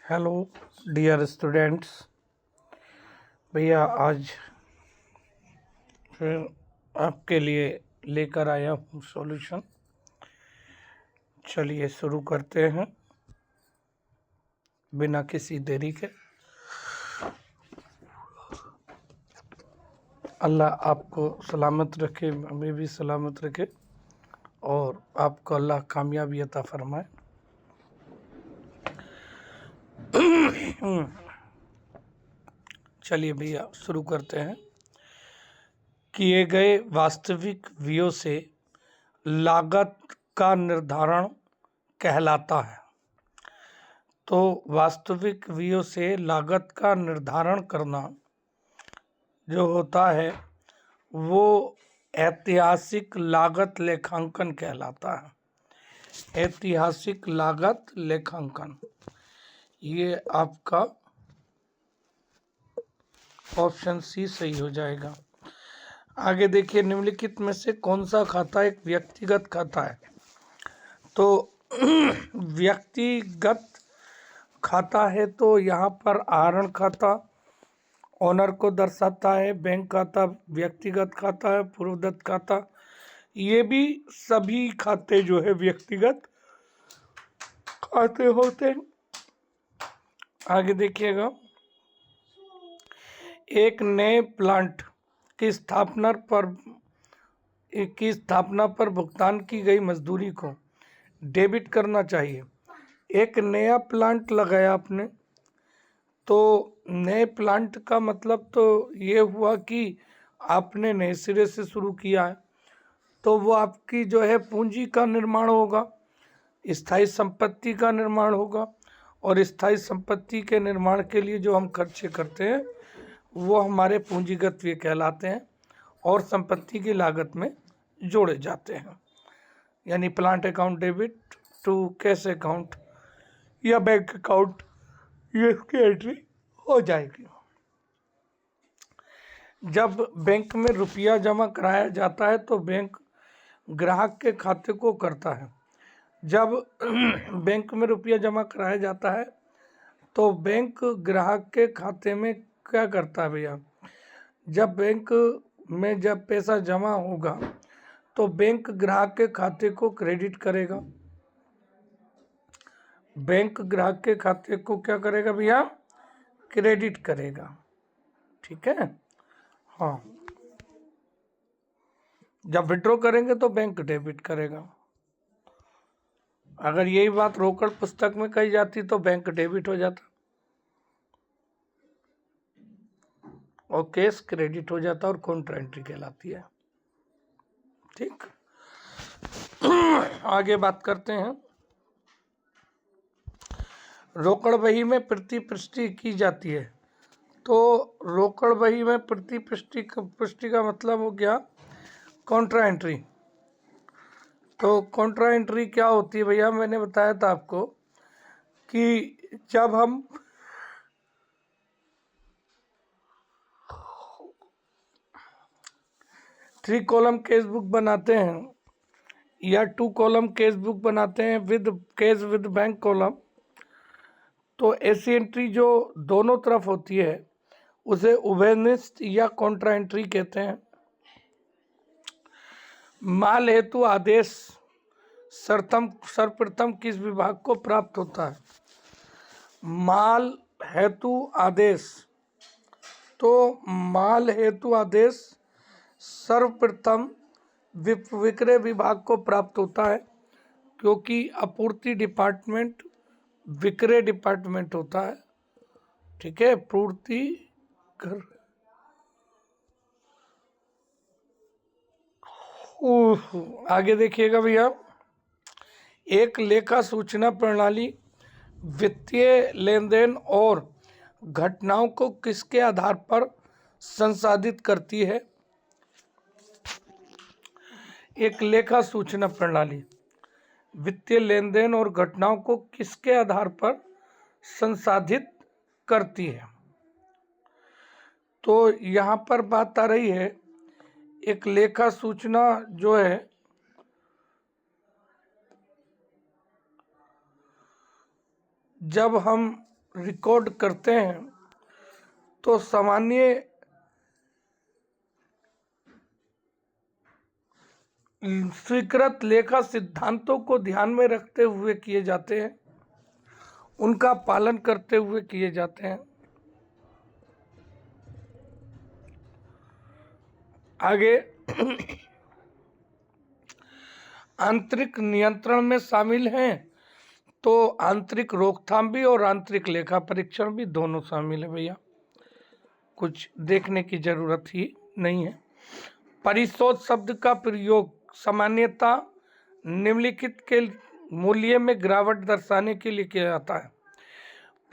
Hello dear students. भैया आज फिर आपके लिए लेकर आया हूँ सॉल्यूशन। चलिए शुरू करते हैं बिना किसी देरी के। अल्लाह आपको सलामत रखे, हमें भी सलामत रखे और आपको अल्लाह कामयाबी अता फरमाए। चलिए भैया शुरू करते हैं। किए गए वास्तविक व्यय से लागत का निर्धारण कहलाता है। तो वास्तविक व्यय से लागत का निर्धारण करना जो होता है वो ऐतिहासिक लागत लेखांकन कहलाता है। ऐतिहासिक लागत लेखांकन, ये आपका ऑप्शन सी सही हो जाएगा। आगे देखिए, निम्नलिखित में से कौन सा खाता एक व्यक्तिगत खाता है? तो व्यक्तिगत खाता है तो यहाँ पर आहरण खाता ओनर को दर्शाता है, बैंक खाता व्यक्तिगत खाता है, पूर्वदत्त खाता, ये भी सभी खाते जो है व्यक्तिगत खाते होते हैं। आगे देखिएगा, एक नए प्लांट की स्थापना पर भुगतान की गई मजदूरी को डेबिट करना चाहिए। एक नया प्लांट लगाया आपने, तो नए प्लांट का मतलब तो ये हुआ कि आपने नए सिरे से शुरू किया है, तो वो आपकी जो है पूंजी का निर्माण होगा, स्थायी संपत्ति का निर्माण होगा, और स्थायी संपत्ति के निर्माण के लिए जो हम खर्चे करते हैं वो हमारे पूंजीगत व्यय कहलाते हैं और संपत्ति की लागत में जोड़े जाते हैं। यानी plant account debit to cash account या बैंक अकाउंट, ये इसकी एंट्री हो जाएगी। जब बैंक में रुपया जमा कराया जाता है तो बैंक ग्राहक के खाते को करता है। जब बैंक में रुपया जमा कराया जाता है तो बैंक ग्राहक के खाते में क्या करता है भैया? जब बैंक में जब पैसा जमा होगा तो बैंक ग्राहक के खाते को क्रेडिट करेगा। बैंक ग्राहक के खाते को क्या करेगा भैया? क्रेडिट करेगा। ठीक है, हाँ। जब विड्रॉ करेंगे तो बैंक डेबिट करेगा। अगर यही बात रोकड़ पुस्तक में कही जाती तो बैंक डेबिट हो जाता और कैश क्रेडिट हो जाता और कॉन्ट्रा एंट्री कहलाती है। ठीक, आगे बात करते हैं। रोकड़ बही में प्रतिपुष्टि की जाती है। तो रोकड़ बही में प्रतिपुष्टि का मतलब हो गया कॉन्ट्रा एंट्री। तो कॉन्ट्रा एंट्री क्या होती है भैया? मैंने बताया था आपको कि जब हम थ्री कॉलम केस बुक बनाते हैं या टू कॉलम केस बुक बनाते हैं with case with bank column, तो ऐसी एंट्री जो दोनों तरफ होती है उसे उभयनिष्ठ या कॉन्ट्रा एंट्री कहते हैं। माल हेतु आदेश सर्वप्रथम किस विभाग को प्राप्त होता है? माल हेतु आदेश, तो माल हेतु आदेश सर्वप्रथम विक्रय विभाग को प्राप्त होता है, क्योंकि आपूर्ति डिपार्टमेंट विक्रय डिपार्टमेंट होता है। ठीक है, पूर्ति कर आगे देखिएगा भैया, एक लेखा सूचना प्रणाली वित्तीय लेन देन और घटनाओं को किसके आधार पर संसाधित करती है? एक लेखा सूचना प्रणाली वित्तीय लेन देन और घटनाओं को किसके आधार पर संसाधित करती है? तो यहाँ पर बात आ रही है, एक लेखा सूचना जो है जब हम रिकॉर्ड करते हैं तो सामान्य स्वीकृत लेखा सिद्धांतों को ध्यान में रखते हुए किए जाते हैं, उनका पालन करते हुए किए जाते हैं। आगे आंतरिक नियंत्रण में शामिल हैं, तो आंतरिक रोकथाम भी और आंतरिक लेखा परीक्षण भी दोनों शामिल है भैया, कुछ देखने की जरूरत ही नहीं है। परिशोध शब्द का प्रयोग सामान्यता निम्नलिखित के मूल्य में गिरावट दर्शाने के लिए किया जाता है।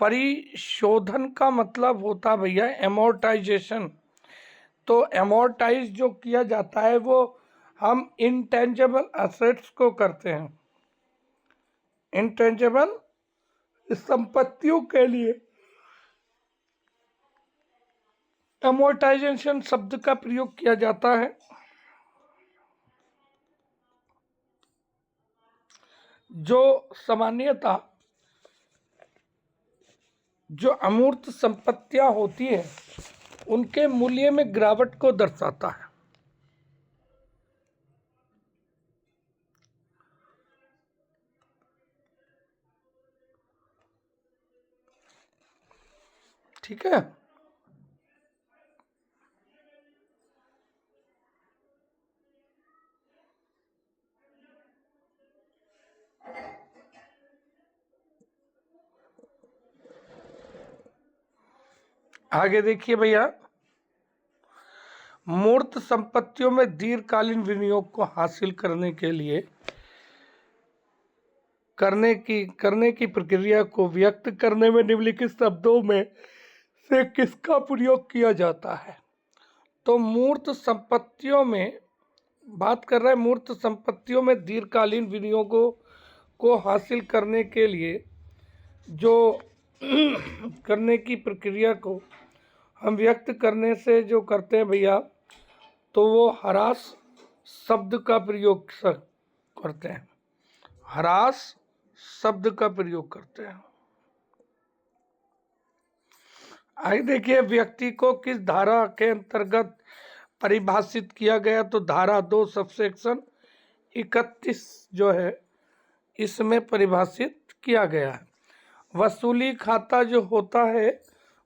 परिशोधन का मतलब होता है भैया एमोर्टाइजेशन। तो एमोर्टाइज जो किया जाता है वो हम इंटेंजिबल एसेट्स को करते हैं, इंटेंजिबल संपत्तियों के लिए एमोर्टाइजेशन शब्द का प्रयोग किया जाता है। जो सामान्यतः जो अमूर्त संपत्तियां होती हैं उनके मूल्य में गिरावट को दर्शाता है। ठीक है, आगे देखिए भैया, मूर्त संपत्तियों में दीर्घकालीन विनियोग को हासिल करने के लिए करने की प्रक्रिया को व्यक्त करने में निम्नलिखित शब्दों में से किसका प्रयोग किया जाता है। तो मूर्त संपत्तियों में बात कर रहे हैं, मूर्त संपत्तियों में दीर्घकालीन विनियोगों को हासिल करने के लिए जो करने की प्रक्रिया को हम व्यक्त करने से जो करते हैं भैया, तो वो ह्रास शब्द का प्रयोग करते हैं, ह्रास शब्द का प्रयोग करते हैं। आइए देखिए, व्यक्ति को किस धारा के अंतर्गत परिभाषित किया गया, तो धारा 2 सबसेक्शन 31 जो है इसमें परिभाषित किया गया है। वसूली खाता जो होता है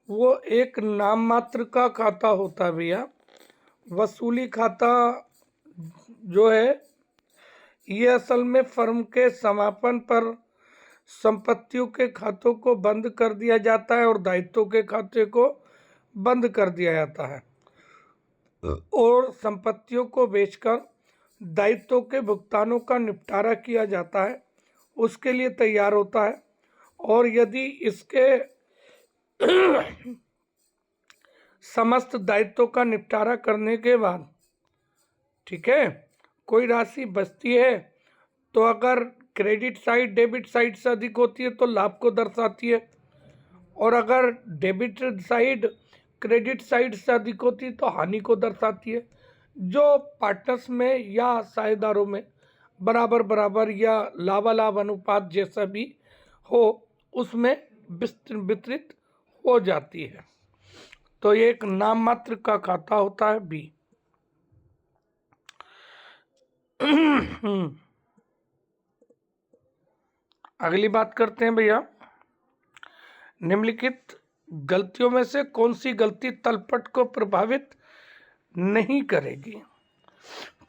वो एक नाम मात्र का खाता होता है भैया। वसूली खाता जो है ये असल में फर्म के समापन पर संपत्तियों के खातों को बंद कर दिया जाता है और दायित्वों के खाते को बंद कर दिया जाता है, और संपत्तियों को बेचकर दायित्वों के भुगतानों का निपटारा किया जाता है, उसके लिए तैयार होता है। और यदि इसके समस्त दायित्वों का निपटारा करने के बाद, ठीक है, कोई राशि बचती है तो अगर क्रेडिट साइड डेबिट साइड से अधिक होती है तो लाभ को दर्शाती है, और अगर डेबिट साइड क्रेडिट साइड से अधिक होती है तो हानि को दर्शाती है। जो पार्टनर्स में या साझेदारों में बराबर बराबर या लाभालाभ अनुपात जैसा भी हो उसमें वितरित हो जाती है, तो ये एक नाम मात्र का खाता होता है बी। अगली बात करते हैं भैया, निम्नलिखित गलतियों में से कौन सी गलती तलपट को प्रभावित नहीं करेगी।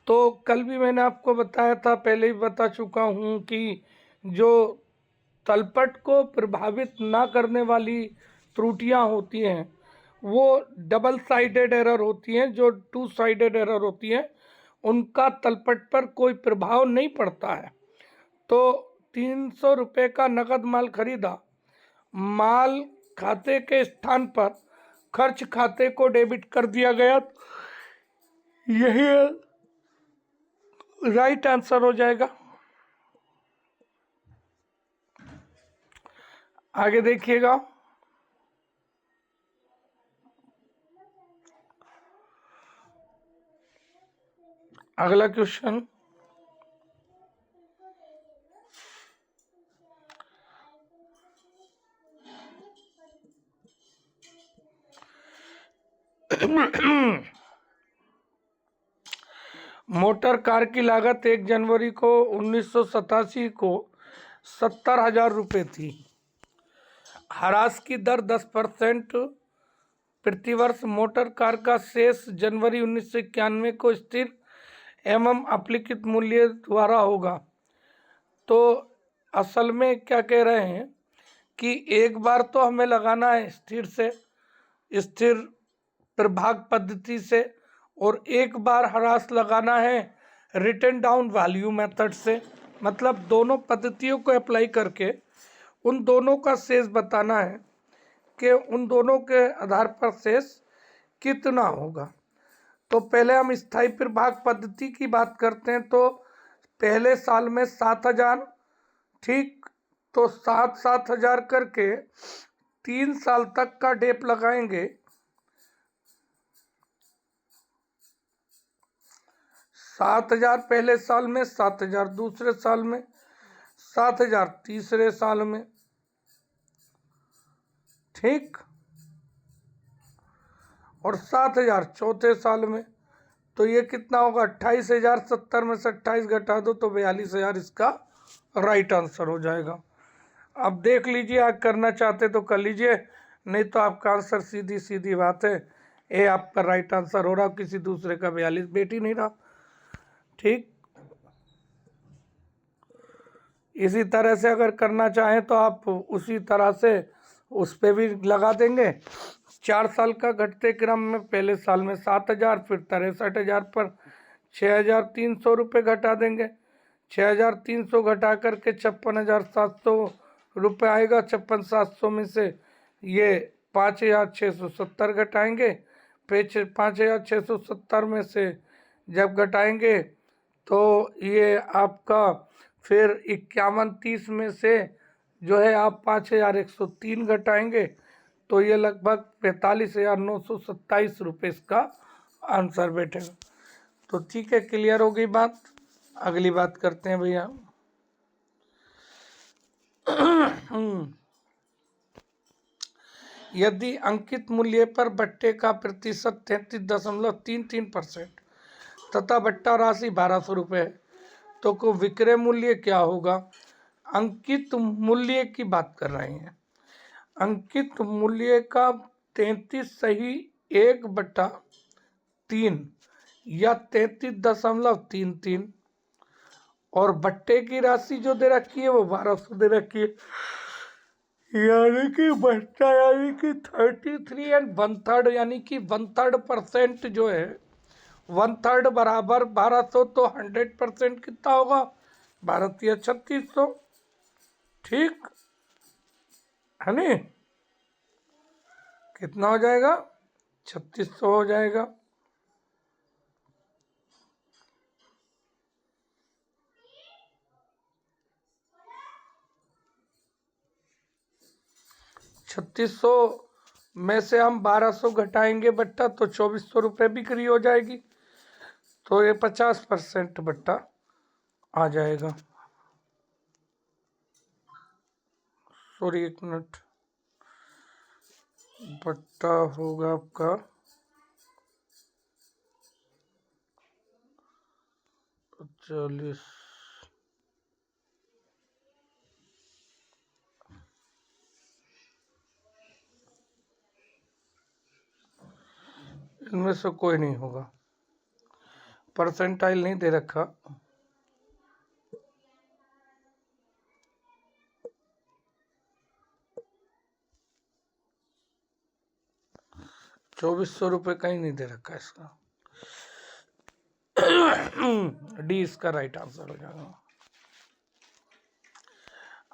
तो कल भी मैंने आपको बताया था, पहले ही बता चुका हूं कि जो तलपट को प्रभावित ना करने वाली त्रुटियां होती हैं वो डबल साइडेड एरर होती हैं। जो 2 साइडेड एरर होती हैं उनका तलपट पर कोई प्रभाव नहीं पड़ता है। तो 300 रुपये का नगद माल खरीदा, माल खाते के स्थान पर खर्च खाते को डेबिट कर दिया गया, यही राइट आंसर हो जाएगा। आगे देखिएगा, अगला क्वेश्चन, मोटर कार की लागत 1 जनवरी को 1987 को 70,000 रुपये थी। ह्रास की दर 10% प्रतिवर्ष। मोटर कार का शेष जनवरी 1991 को स्थिर एवं अप्लिखित मूल्य द्वारा होगा। तो असल में क्या कह रहे हैं कि एक बार तो हमें लगाना है स्थिर प्रभाग पद्धति से, और एक बार ह्रास लगाना है रिटन डाउन वैल्यू मेथड से। मतलब दोनों पद्धतियों को अप्लाई करके उन दोनों का शेष बताना है कि उन दोनों के आधार पर शेष कितना होगा। तो पहले हम स्थायी प्रभाग पद्धति की बात करते हैं। तो पहले साल में 7,000, ठीक, तो 7,000 करके 3 साल तक का डेप लगाएंगे। 7,000 पहले साल में, 7,000 दूसरे साल में, 7,000 तीसरे साल में, ठीक, और 7,000 चौथे साल में। तो ये कितना होगा? 28,000। 70 में से 28 घटा दो तो 42,000 इसका राइट आंसर हो जाएगा। अब देख लीजिए, आप करना चाहते तो कर लीजिए, नहीं तो आपका आंसर सीधी सीधी बात है, ये आपका राइट आंसर हो रहा, किसी दूसरे का 42 बेट ही नहीं रहा। ठीक, इसी तरह से अगर करना चाहें तो आप उसी तरह से उस पर भी लगा देंगे। 4 साल का घटते क्रम में पहले साल में 7,000, फिर 63,000 पर 6,300 रुपये घटा देंगे। 6,300 घटा करके 56,700 रुपये आएगा। 56,700 में से ये 5,670 घटाएंगे। फिर 5,670 में से जब घटाएंगे तो ये आपका फिर 51,30 में से जो है आप 5,103 घटाएंगे तो ये लगभग 45,927 रुपये इसका आंसर बैठेगा। तो ठीक है, क्लियर हो गई बात। अगली बात करते हैं भैया। यदि अंकित मूल्य पर बट्टे का प्रतिशत 33.33% तथा बट्टा राशि 1,200 रुपये है तो को विक्रय मूल्य क्या होगा? अंकित मूल्य की बात कर रहे हैं। अंकित मूल्य का 33 सही 1/3 या 33.33, और बट्टे की राशि जो दे रखी है वो 1,200 दे रखी है, यानी कि बट्टा यानी कि 33 एंड 1/3 यानी कि 1/3% जो है 1/3 बराबर 1,200, तो 100% कितना होगा? 1,23600, ठीक है नी? कितना हो जाएगा? 3,600 हो जाएगा। $3,600 में से हम 1,200 घटाएंगे बट्टा तो 2,400 रुपये बिक्री हो जाएगी। तो ये 50% बट्टा आ जाएगा। सॉरी, 1 मिनट, बट्टा होगा आपका 40। इनमें से कोई नहीं होगा, परसेंटाइल नहीं दे रखा। ₹2,400 कहीं नहीं दे रखा इसका। डी इसका राइट आंसर हो जाएगा।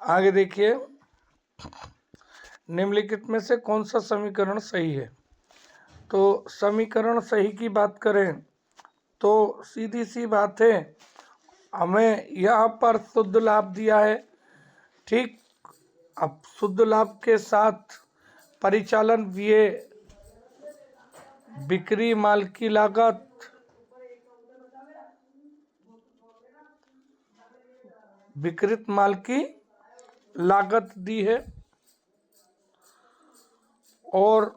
आगे देखिए, निम्नलिखित में से कौन सा समीकरण सही है? तो समीकरण सही की बात करें तो सीधी सी बात है, हमें यहाँ पर शुद्ध लाभ दिया है, ठीक। अब शुद्ध लाभ के साथ परिचालन व्यय, बिक्री, माल की लागत, विकृत माल की लागत दी है, और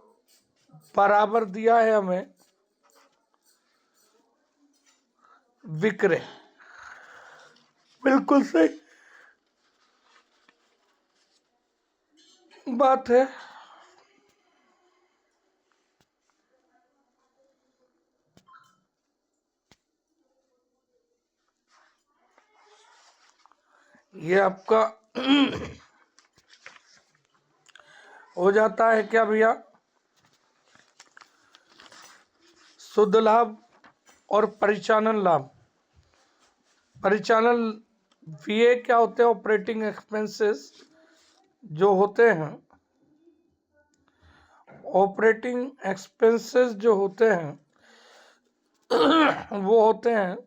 बराबर दिया है हमें विक्रय। बिल्कुल सही बात है। ये आपका हो जाता है क्या भैया, शुद्ध लाभ और परिचालन लाभ। परिचालन व्यय क्या होते हैं, ऑपरेटिंग एक्सपेंसेस जो होते हैं, ऑपरेटिंग एक्सपेंसेस जो होते हैं वो होते हैं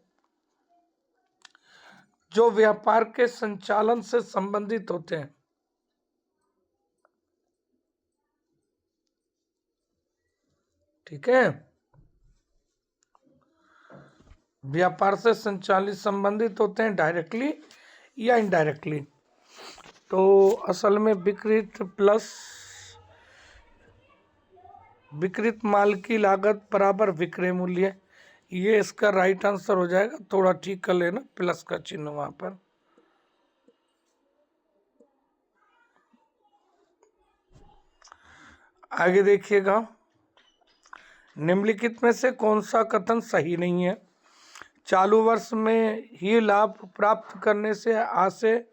जो व्यापार के संचालन से संबंधित होते हैं। ठीक है, व्यापार से संचालित संबंधित होते हैं डायरेक्टली या इनडायरेक्टली। तो असल में विक्रय प्लस विक्रय माल की लागत बराबर विक्रय मूल्य, ये इसका राइट आंसर हो जाएगा। थोड़ा ठीक कर लेना, प्लस का चिन्ह वहां पर। आगे देखिएगा, निम्नलिखित में से कौन सा कथन सही नहीं है। चालू वर्ष में ही लाभ प्राप्त करने से आशय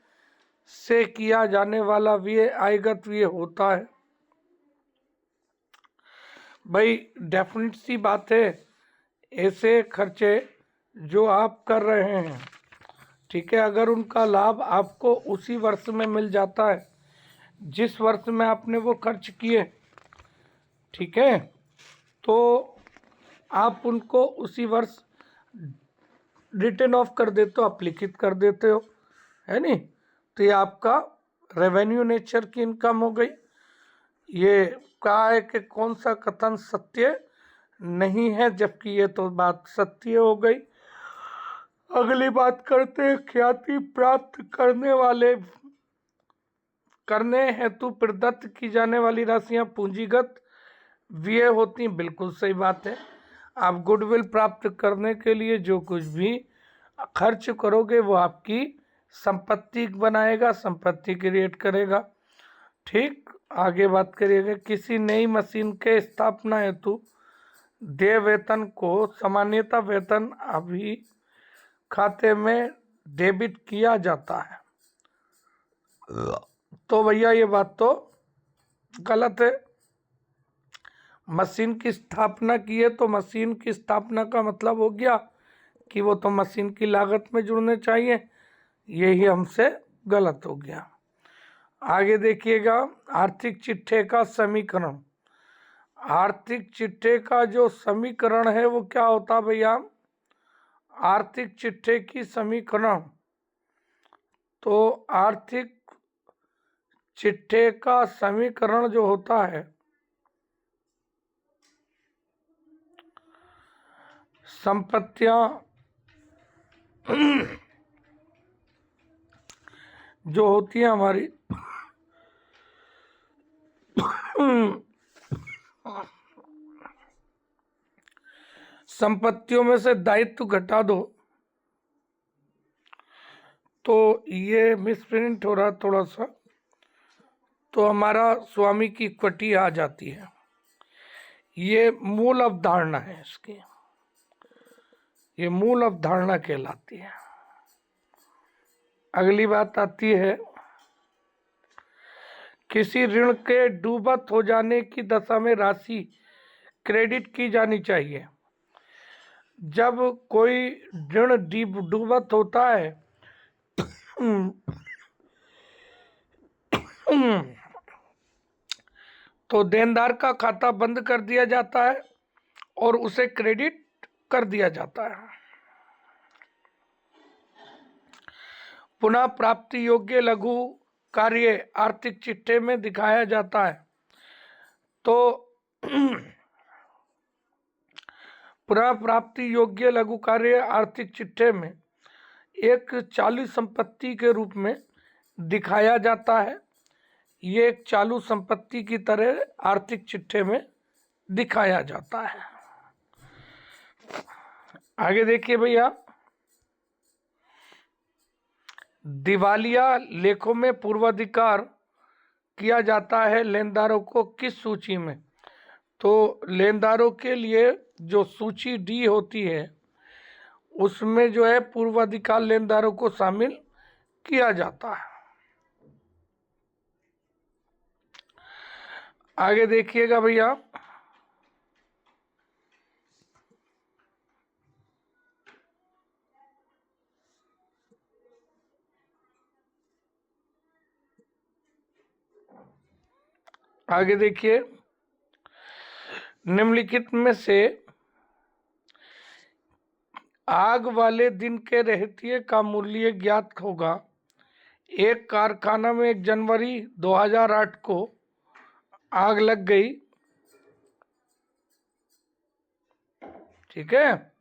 से किया जाने वाला व्यय आयगत व्यय होता है। भाई डेफिनेट सी बात है, ऐसे खर्चे जो आप कर रहे हैं, ठीक है, अगर उनका लाभ आपको उसी वर्ष में मिल जाता है जिस वर्ष में आपने वो खर्च किए, ठीक है, तो आप उनको उसी वर्ष रिटर्न ऑफ कर देते हो, आप लिखित कर देते हो, है नहीं। तो ये आपका रेवेन्यू नेचर की इनकम हो गई। ये कहा है कि कौन सा कथन सत्य नहीं है, जबकि ये तो बात सत्य हो गई। अगली बात करते हैं, ख्याति प्राप्त करने हेतु प्रदत्त की जाने वाली राशियां पूंजीगत व्यय होती हैं। बिल्कुल सही बात है। आप गुडविल प्राप्त करने के लिए जो कुछ भी खर्च करोगे वो आपकी संपत्ति बनाएगा, संपत्ति क्रिएट करेगा। ठीक, आगे बात करिएगा, किसी नई मशीन के स्थापना हेतु देय वेतन को सामान्यतः वेतन अभी खाते में डेबिट किया जाता है। तो भैया ये बात तो गलत है। मशीन की स्थापना की है तो मशीन की स्थापना का मतलब हो गया कि वो तो मशीन की लागत में जुड़ने चाहिए, यही हमसे गलत हो गया। आगे देखिएगा, आर्थिक चिट्ठे का समीकरण। आर्थिक चिट्ठे का जो समीकरण है वो क्या होता भैया, आर्थिक चिट्ठे की समीकरण, तो आर्थिक चिट्ठे का समीकरण जो होता है, संपत्तियां जो होती है हमारी संपत्तियों में से दायित्व घटा दो, तो ये मिसप्रिंट हो रहा थोड़ा सा, तो हमारा स्वामी की इक्विटी आ जाती है। ये मूल अवधारणा है इसकी, ये मूल अवधारणा कहलाती है। अगली बात आती है, किसी ऋण के डूबत हो जाने की दशा में राशि क्रेडिट की जानी चाहिए। जब कोई ऋण डूबत होता है तो देनदार का खाता बंद कर दिया जाता है और उसे क्रेडिट कर दिया जाता है। पुनः प्राप्ति योग्य लघु कार्य आर्थिक चिट्ठे में दिखाया जाता है। तो पुनः प्राप्ति योग्य लघु कार्य आर्थिक चिट्ठे में एक चालू संपत्ति के रूप में दिखाया जाता है। ये एक चालू संपत्ति की तरह आर्थिक चिट्ठे में दिखाया जाता है। आगे देखिए भैया, दिवालिया लेखों में पूर्वाधिकार किया जाता है लेनदारों को किस सूची में? तो लेनदारों के लिए जो सूची डी होती है उसमें जो है पूर्वाधिकार लेनदारों को शामिल किया जाता है। आगे देखिएगा भैया, आगे देखिए, निम्नलिखित में से आग वाले दिन के रहतिये का मूल्य ज्ञात होगा। एक कारखाना में 1 जनवरी 2008 को आग लग गई, ठीक है,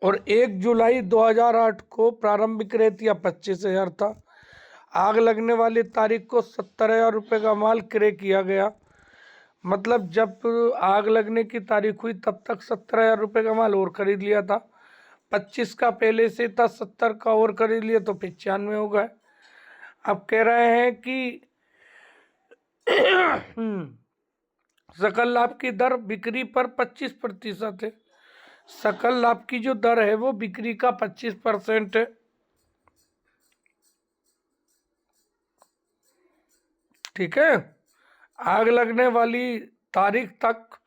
और 1 जुलाई 2008 को प्रारंभिक रहतिया 25,000 था। आग लगने वाली तारीख को 70,000 रुपये का माल क्रय किया गया। मतलब जब आग लगने की तारीख हुई तब तक 70,000 रुपये का माल और खरीद लिया था। 25 का पहले से था, 70 का और खरीद लिया तो 95 हो गए। अब कह रहे हैं कि सकल लाभ की दर बिक्री पर 25% है। सकल लाभ की जो दर है वो बिक्री का 25% है, ठीक है। आग लगने वाली तारीख तक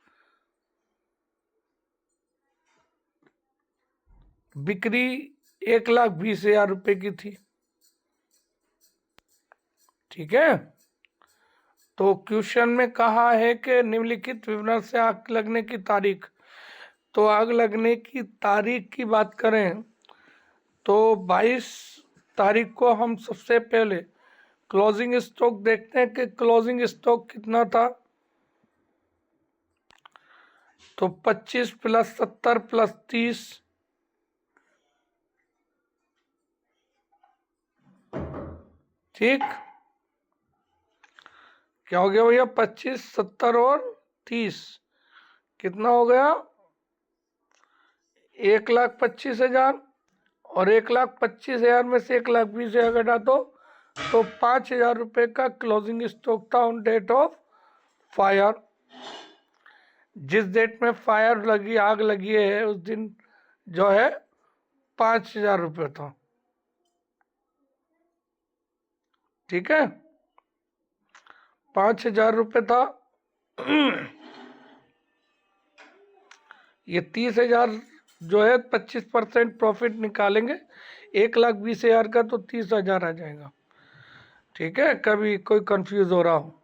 बिक्री 1,20,000 रुपये की थी, ठीक है। तो क्वेश्चन में कहा है कि निम्नलिखित विवरण से आग लगने की तारीख, तो आग लगने की तारीख की बात करें तो 22 तारीख को हम सबसे पहले क्लोजिंग स्टॉक देखते हैं कि क्लोजिंग स्टॉक कितना था। तो 25 + 70 + 30, ठीक, क्या हो गया भैया? 25, 70 और 30 कितना हो गया? 1,25,000। और 1,25,000 में से 1,20,000 घटा दो तो 5,000 रुपये का क्लोजिंग स्टॉक था ऑन डेट ऑफ फायर। जिस डेट में फायर लगी, आग लगी है, उस दिन जो है 5,000 रुपये था, ठीक है, 5,000 रुपये था। ये 30,000 जो है 25% प्रॉफिट निकालेंगे, 1,20,000 का तो 30,000 आ जाएगा, ठीक है। कभी कोई कंफ्यूज हो रहा हो।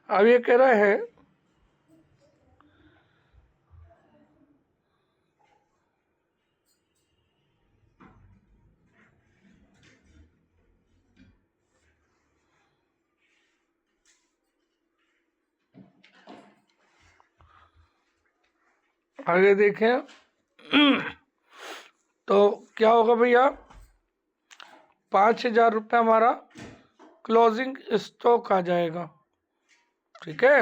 अब ये कह रहे हैं आगे देखें तो क्या होगा भैया? 5,000 रुपये हमारा क्लोजिंग स्टॉक आ जाएगा, ठीक है।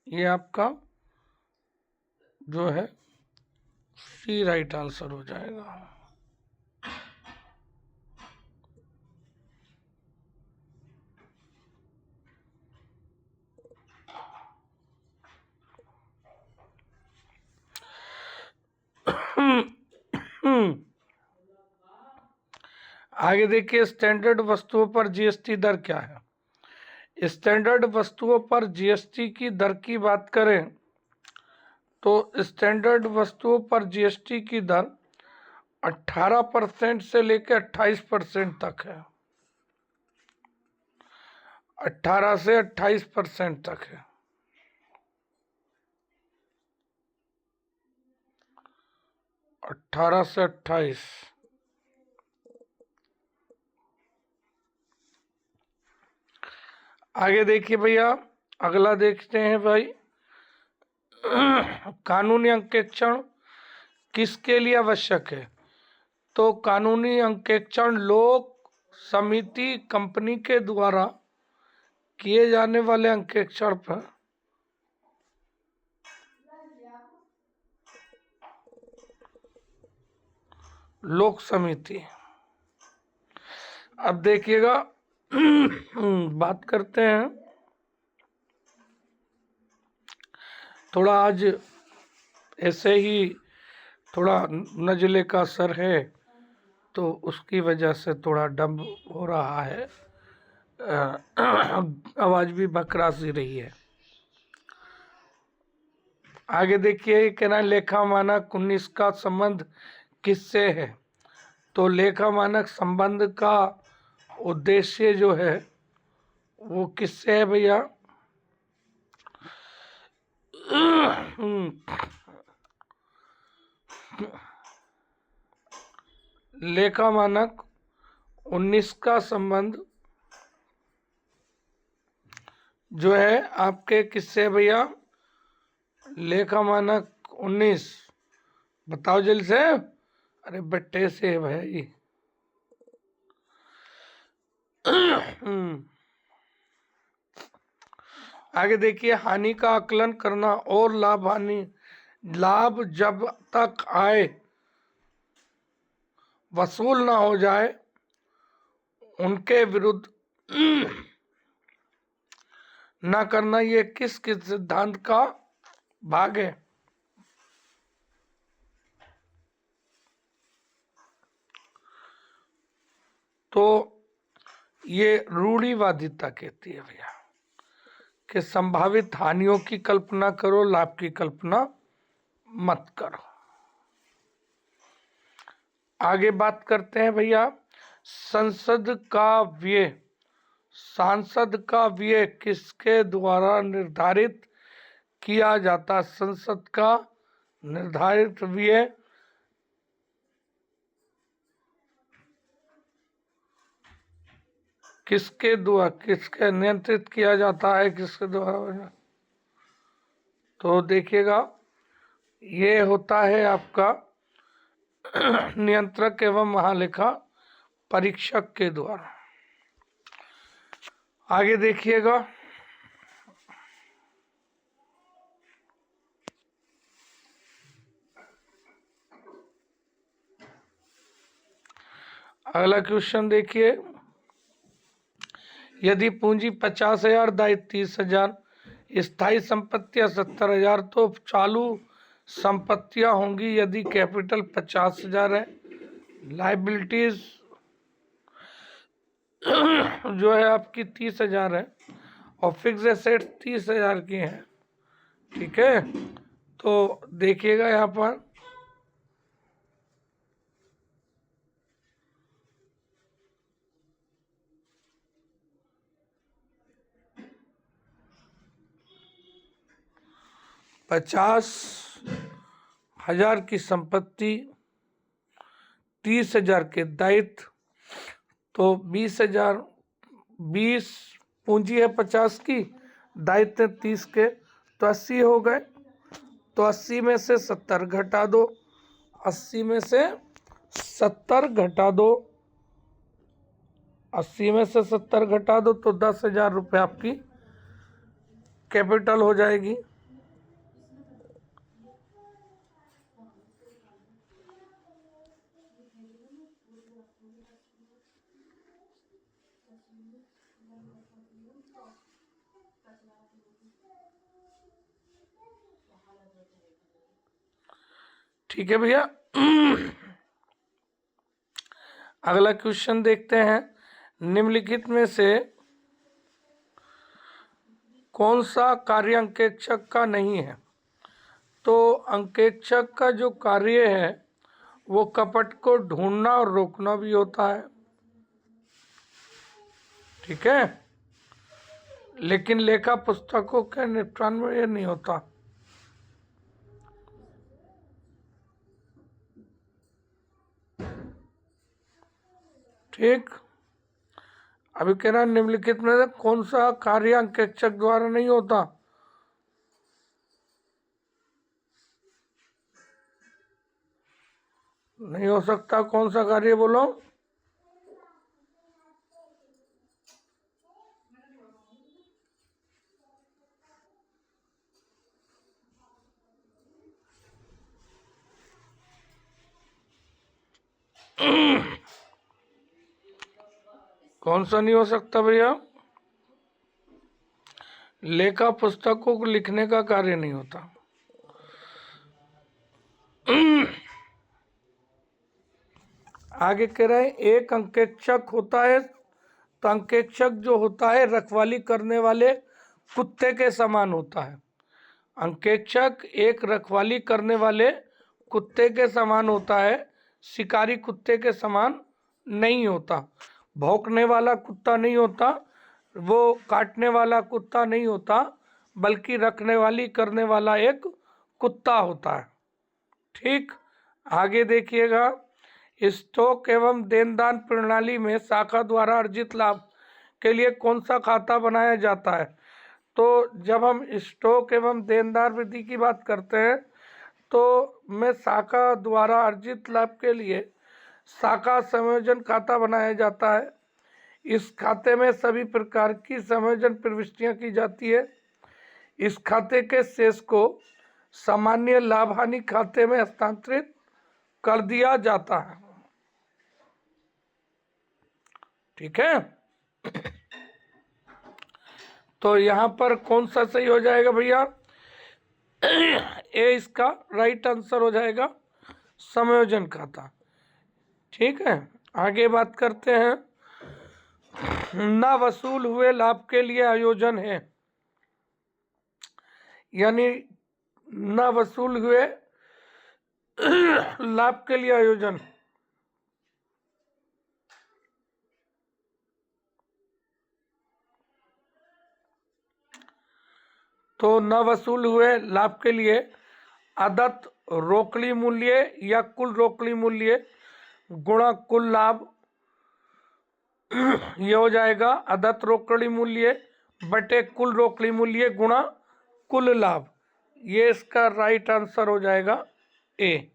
ये आपका जो है सी राइट आंसर हो जाएगा। आगे देखिए, स्टैंडर्ड वस्तुओं पर जीएसटी दर क्या है? स्टैंडर्ड वस्तुओं पर जीएसटी की दर की बात करें तो स्टैंडर्ड वस्तुओं पर जीएसटी की दर 18% से लेकर 28% तक है। 18 से 28% तक है, 18 से 28। आगे देखिए भैया, अगला देखते हैं भाई, कानूनी अंकेक्षण किसके लिए आवश्यक है? तो कानूनी अंकेक्षण लोक समिति कंपनी के द्वारा किए जाने वाले अंकेक्षण पर लोक समिति। अब देखिएगा बात करते हैं थोड़ा, आज ऐसे ही थोड़ा नजले का असर है तो उसकी वजह से थोड़ा डम हो रहा है, आवाज भी बकरा सी रही है। आगे देखिए, कहना है लेखा मानक 19 का संबंध किससे है? तो लेखा मानक संबंध का उद्देश्य जो है वो किससे है भैया? लेखा मानक 19 का संबंध जो है आपके किससे भैया? लेखा मानक 19 बताओ जल्दी से। अरे बट्टे से है भाई। आगे देखिए, हानि का आकलन करना और लाभ जब तक आय वसूल ना हो जाए उनके विरुद्ध ना करना, ये किस सिद्धांत का भाग है? तो ये रूढ़िवादिता कहती है भैया कि संभावित हानियों की कल्पना करो, लाभ की कल्पना मत करो। आगे बात करते हैं भैया, सांसद का व्यय किसके द्वारा निर्धारित किया जाता? संसद का निर्धारित व्यय किसके नियंत्रित किया जाता है, किसके द्वारा? तो देखिएगा, ये होता है आपका नियंत्रक एवं महालेखा परीक्षक के द्वारा। आगे देखिएगा, अगला क्वेश्चन देखिए, यदि पूंजी 50,000, दायित्व 30,000, स्थायी संपत्तियां 70,000 तो चालू संपत्तियां होंगी यदि कैपिटल 50,000 है, लाइबिलिटीज जो है आपकी 30,000 है और फिक्स एसेट 30,000 की है। ठीक है, तो देखिएगा यहाँ पर ₹50,000 की संपत्ति, 30,000 के दायित्व, तो 20 पूंजी है 50 की, दायित्व 30 के, तो 80 हो गए। तो 80 में से 70 घटा दो, 80 में से 70 घटा दो, 80 में से 70 घटा दो तो 10,000 रुपये आपकी कैपिटल हो जाएगी। ठीक है भैया, अगला क्वेश्चन देखते हैं, निम्नलिखित में से कौन सा कार्य अंकेक्षक का नहीं है? तो अंकेक्षक का जो कार्य है वो कपट को ढूंढना और रोकना भी होता है। ठीक है, लेकिन लेखा पुस्तकों के निपटान में ये नहीं होता। ठीक, अभी कह रहा निम्नलिखित में से कौन सा कार्य अंकेक्षक द्वारा नहीं होता? नहीं हो सकता, कौन सा कार्य बोलो? कौन सा नहीं हो सकता भैया? लेखा पुस्तकों को लिखने का कार्य नहीं होता। आगे कह रहे हैं एक अंकेक्षक होता है, तो अंकेक्षक जो होता है रखवाली करने वाले कुत्ते के समान होता है। अंकेक्षक एक रखवाली करने वाले कुत्ते के समान होता है, शिकारी कुत्ते के समान नहीं होता। भौंकने वाला कुत्ता नहीं होता, वो काटने वाला कुत्ता नहीं होता, बल्कि रखने वाली करने वाला एक कुत्ता होता है। ठीक, आगे देखिएगा। स्टॉक एवं देनदान प्रणाली में शाखा द्वारा अर्जित लाभ के लिए कौन सा खाता बनाया जाता है? तो जब हम स्टॉक एवं देनदार वृद्धि की बात करते हैं तो में शाखा द्वारा अर्जित लाभ के लिए शाखा संयोजन खाता बनाया जाता है। इस खाते में सभी प्रकार की संयोजन प्रविष्टियां की जाती है। इस खाते के शेष को सामान्य लाभ हानि खाते में हस्तांतरित कर दिया जाता है। ठीक है, तो यहां पर कौन सा सही हो जाएगा भैया? ए इसका राइट आंसर हो जाएगा, समायोजन खाता। ठीक है, आगे बात करते हैं। ना वसूल हुए लाभ के लिए आयोजन है, यानी ना वसूल हुए लाभ के लिए आयोजन। तो न वसूल हुए लाभ के लिए आदत रोकड़ी मूल्य या कुल रोकड़ी मूल्य गुणा कुल लाभ, ये हो जाएगा आदत रोकड़ी मूल्य बटे कुल रोकड़ी मूल्य गुणा कुल लाभ। ये इसका राइट आंसर हो जाएगा ए।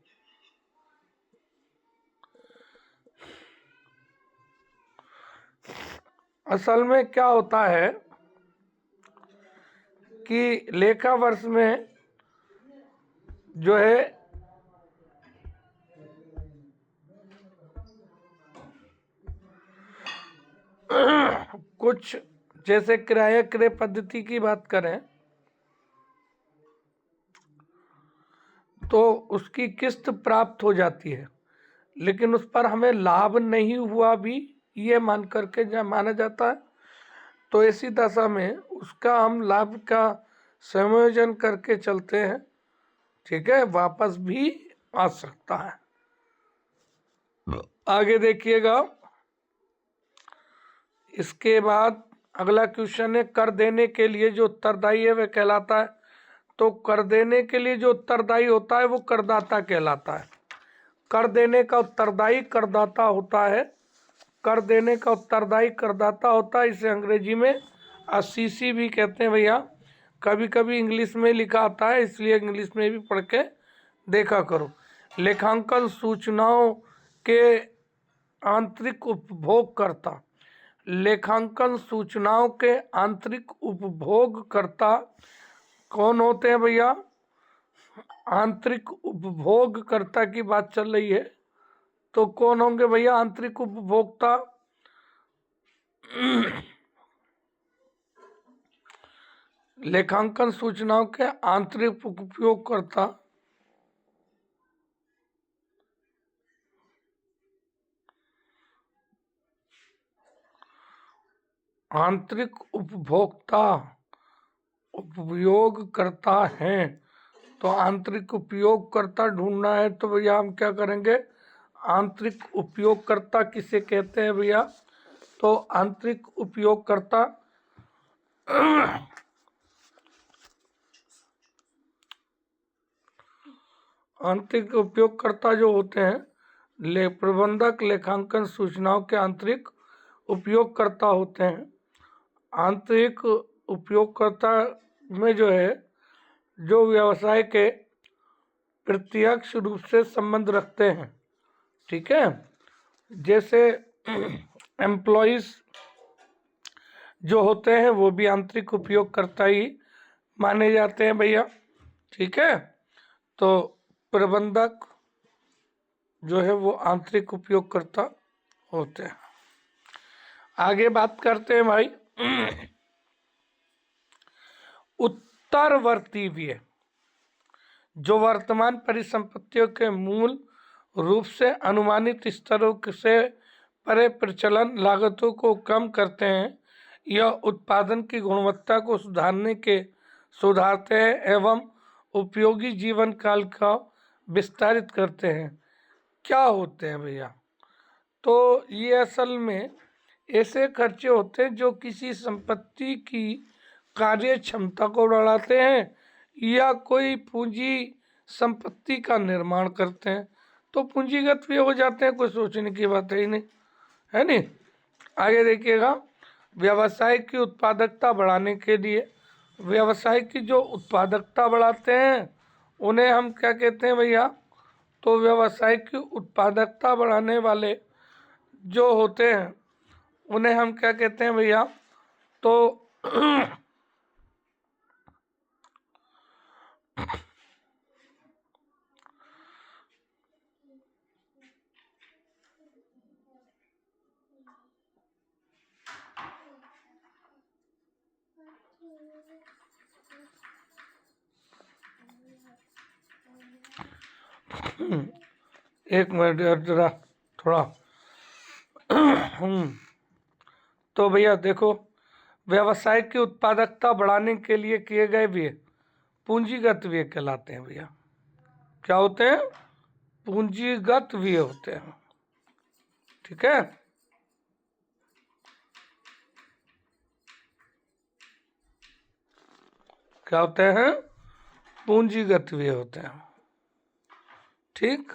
असल में क्या होता है कि लेखा वर्ष में जो है कुछ जैसे किराया क्रय पद्धति की बात करें तो उसकी किस्त प्राप्त हो जाती है, लेकिन उस पर हमें लाभ नहीं हुआ भी ये मान करके माना जाता है। तो ऐसी दशा में उसका हम लाभ का संयोजन करके चलते हैं। ठीक है, वापस भी आ सकता है। आगे देखिएगा, इसके बाद अगला क्वेश्चन है कर देने के लिए जो उत्तरदायी है वह कहलाता है। तो कर देने के लिए जो उत्तरदायी होता है वो करदाता कहलाता है। कर देने का उत्तरदायी करदाता होता है, कर देने का उत्तरदायी करदाता होता है। इसे अंग्रेजी में असीसी भी कहते हैं भैया। कभी कभी इंग्लिश में लिखा आता है, इसलिए इंग्लिश में भी पढ़ के देखा करो। लेखांकन सूचनाओं के आंतरिक उपभोगकर्ता, लेखांकन सूचनाओं के आंतरिक उपभोगकर्ता कौन होते हैं भैया? आंतरिक उपभोगकर्ता की बात चल रही है, तो कौन होंगे भैया आंतरिक उपभोक्ता? लेखांकन सूचनाओं के आंतरिक उपयोगकर्ता आंतरिक उपभोक्ता उपयोगकर्ता हैं। तो आंतरिक उपयोगकर्ता ढूंढना है तो भैया हम क्या करेंगे? आंतरिक उपयोगकर्ता किसे कहते हैं भैया? तो आंतरिक उपयोगकर्ता आंतरिक उपयोगकर्ता जो होते हैं प्रबंधक लेखांकन सूचनाओं के आंतरिक उपयोगकर्ता होते हैं। आंतरिक उपयोगकर्ता में जो है जो व्यवसाय के प्रत्यक्ष रूप से संबंध रखते हैं, ठीक है। जैसे एम्प्लॉइज जो होते हैं वो भी आंतरिक उपयोगकर्ता ही माने जाते हैं भैया। ठीक है, तो प्रबंधक जो है वो आंतरिक उपयोगकर्ता होते हैं। आगे बात करते हैं भाई उत्तरवर्ती व्यय, जो वर्तमान परिसंपत्तियों के मूल रूप से अनुमानित स्तरों से परे प्रचलन लागतों को कम करते हैं। यह उत्पादन की गुणवत्ता को सुधारते हैं एवं उपयोगी जीवन काल का विस्तारित करते हैं। क्या होते हैं भैया? तो ये असल में ऐसे खर्चे होते हैं जो किसी संपत्ति की कार्य क्षमता को बढ़ाते हैं या कोई पूंजी संपत्ति का निर्माण करते हैं। तो पूंजीगत भी हो जाते हैं, कोई सोचने की बात है ही नहीं, है नहीं। आगे देखिएगा, व्यवसाय की उत्पादकता बढ़ाने के लिए, व्यवसाय की जो उत्पादकता बढ़ाते हैं उन्हें हम क्या कहते हैं भैया? तो व्यवसाय की उत्पादकता बढ़ाने वाले जो होते हैं उन्हें हम क्या कहते हैं भैया? तो एक मिनट जरा थोड़ा तो भैया देखो, व्यवसाय की उत्पादकता बढ़ाने के लिए किए गए व्यय पूंजीगत व्यय कहलाते हैं भैया। क्या होते हैं? पूंजीगत व्यय होते हैं। ठीक है, क्या होते हैं? पूंजीगत व्यय होते हैं। ठीक,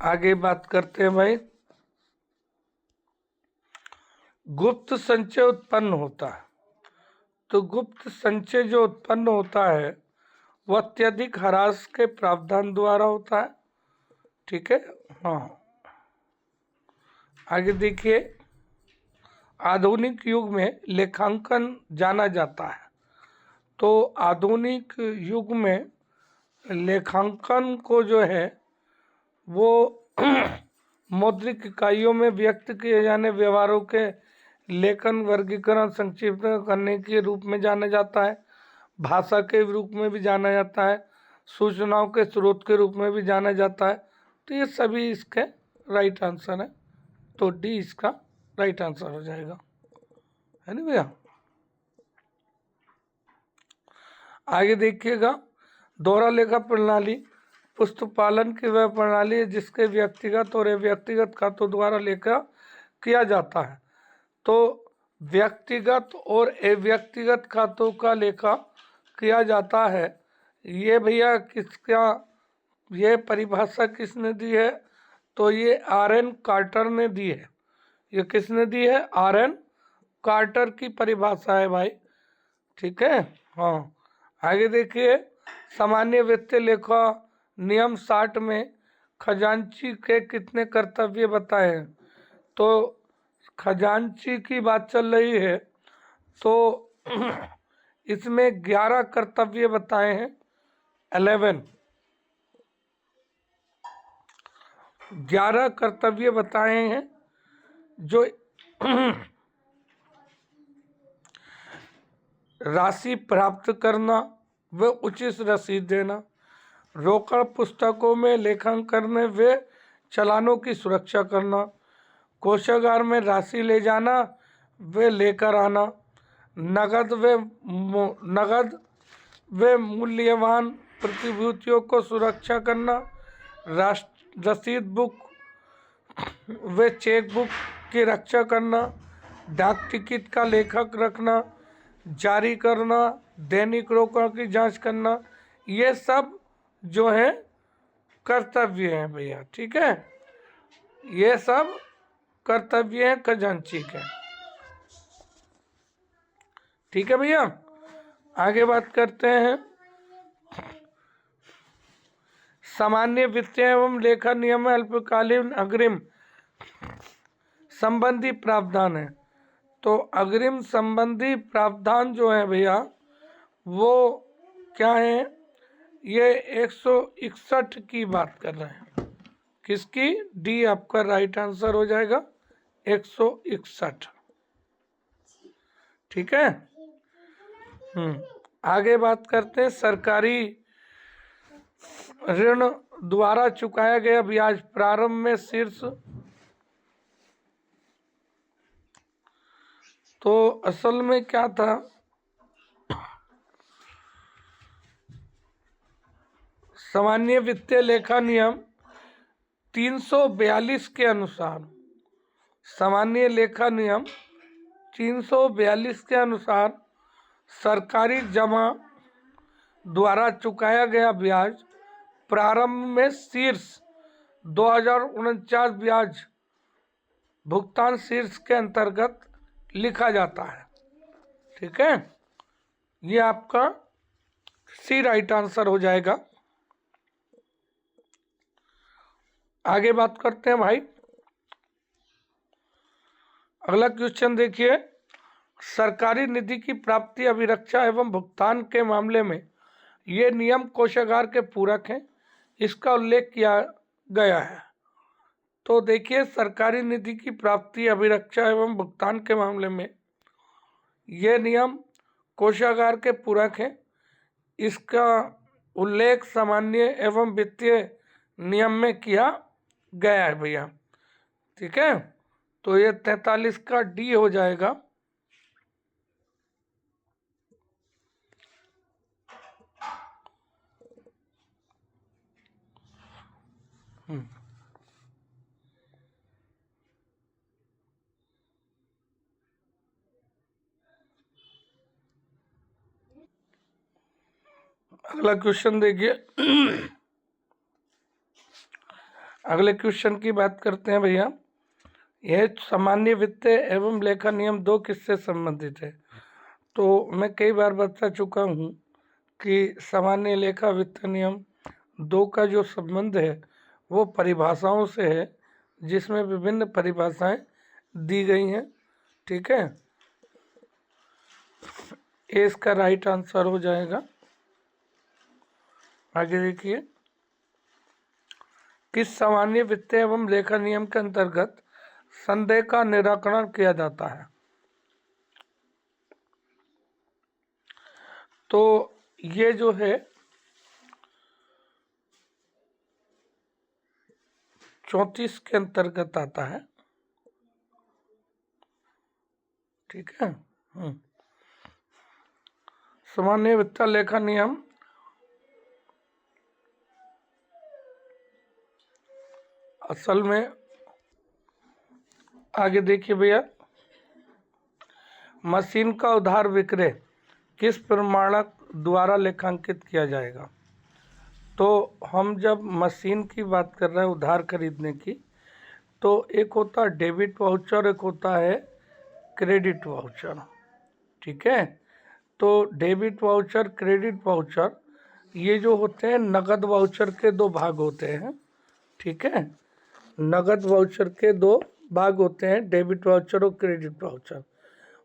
आगे बात करते हैं भाई, गुप्त संचय उत्पन्न होता है। तो गुप्त संचय जो उत्पन्न होता है वह अत्यधिक ह्रास के प्रावधान द्वारा होता है। ठीक है, हाँ। आगे देखिए, आधुनिक युग में लेखांकन जाना जाता है। तो आधुनिक युग में लेखांकन को जो है वो मौद्रिक इकाइयों में व्यक्त किए जाने व्यवहारों के लेखन, वर्गीकरण, संक्षिप्त करने के रूप में जाना जाता है, भाषा के रूप में भी जाना जाता है, सूचनाओं के स्रोत के रूप में भी जाना जाता है। तो ये सभी इसके राइट आंसर है। तो डी इसका राइट आंसर हो जाएगा, है ना भैया। आगे देखिएगा, दोहरा लेखा प्रणाली पुस्तपालन की वह प्रणाली है जिसके व्यक्तिगत और अव्यक्तिगत खातों द्वारा लेखा किया जाता है। तो व्यक्तिगत और अव्यक्तिगत खातों का लेखा किया जाता है। ये भैया किसका, ये परिभाषा किसने दी है? तो ये आर.एन. कार्टर ने दी है। ये किसने दी है? आर.एन. कार्टर की परिभाषा है भाई। ठीक है, हाँ। आगे देखिए, सामान्य वित्तीय लेखा नियम 60 में खजांची के कितने कर्तव्य बताए हैं? तो खजांची की बात चल रही है तो इसमें 11 कर्तव्य बताए हैं। 11 कर्तव्य बताए हैं जो राशि प्राप्त करना, व उचित रसीद देना, रोकड़ पुस्तकों में लेखांकन में वे चालानों की सुरक्षा करना, कोषागार में राशि ले जाना वे लेकर आना, नगद व मूल्यवान प्रतिभूतियों को सुरक्षा करना, रसीद बुक व चेक बुक की रक्षा करना, डाक टिकट का लेखक रखना, जारी करना, दैनिक रोकड़ की जांच करना, ये सब जो है कर्तव्य हैं भैया। ठीक है, ये सब कर्तव्य हैं खजांची के। ठीक है भैया, आगे बात करते हैं, सामान्य वित्तीय एवं लेखा नियम में अल्पकालीन अग्रिम संबंधी प्रावधान है। तो अग्रिम संबंधी प्रावधान जो है भैया वो क्या है, ये 161 की बात कर रहे हैं। किसकी? डी आपका राइट आंसर हो जाएगा, 161। ठीक है। आगे बात करते हैं सरकारी ऋण द्वारा चुकाया गया ब्याज प्रारंभ में शीर्ष। तो असल में क्या था, सामान्य वित्तीय लेखा नियम 342 के अनुसार, सामान्य लेखा नियम 342 के अनुसार सरकारी जमा द्वारा चुकाया गया ब्याज प्रारंभ में शीर्ष 2049 ब्याज भुगतान शीर्ष के अंतर्गत लिखा जाता है। ठीक है, ये आपका सी राइट आंसर हो जाएगा। आगे बात करते हैं भाई, अगला क्वेश्चन देखिए। सरकारी निधि की प्राप्ति, अभिरक्षा एवं भुगतान के मामले में ये नियम कोषागार के पूरक हैं, इसका उल्लेख किया गया है। तो देखिए, सरकारी निधि की प्राप्ति, अभिरक्षा एवं भुगतान के मामले में ये नियम कोषागार के पूरक हैं, इसका उल्लेख सामान्य एवं वित्तीय नियम में किया गया है भैया। ठीक है, तो ये 43 का डी हो जाएगा। अगला क्वेश्चन देखिए। अगले क्वेश्चन की बात करते हैं भैया। यह सामान्य वित्तीय एवं लेखा नियम 2 किससे संबंधित है? तो मैं कई बार बता चुका हूँ कि सामान्य लेखा वित्त नियम 2 का जो संबंध है वो परिभाषाओं से है, जिसमें विभिन्न परिभाषाएं दी गई हैं। ठीक है, ये इसका राइट आंसर हो जाएगा। आगे देखिए, किस सामान्य वित्तीय एवं लेखा नियम के अंतर्गत संदेह का निराकरण किया जाता है? तो ये जो है 34 के अंतर्गत आता है। ठीक है, सामान्य वित्तीय लेखा नियम असल में, आगे देखिए भैया, मशीन का उधार विक्रय किस प्रमाणक द्वारा लेखांकित किया जाएगा? तो हम जब मशीन की बात कर रहे हैं उधार खरीदने की, तो एक होता है डेबिट वाउचर, एक होता है क्रेडिट वाउचर। ठीक है, तो डेबिट वाउचर, क्रेडिट वाउचर, ये जो होते हैं नगद वाउचर के दो भाग होते हैं। ठीक है, नगद वाउचर के दो भाग होते हैं, डेबिट वाउचर और क्रेडिट वाउचर।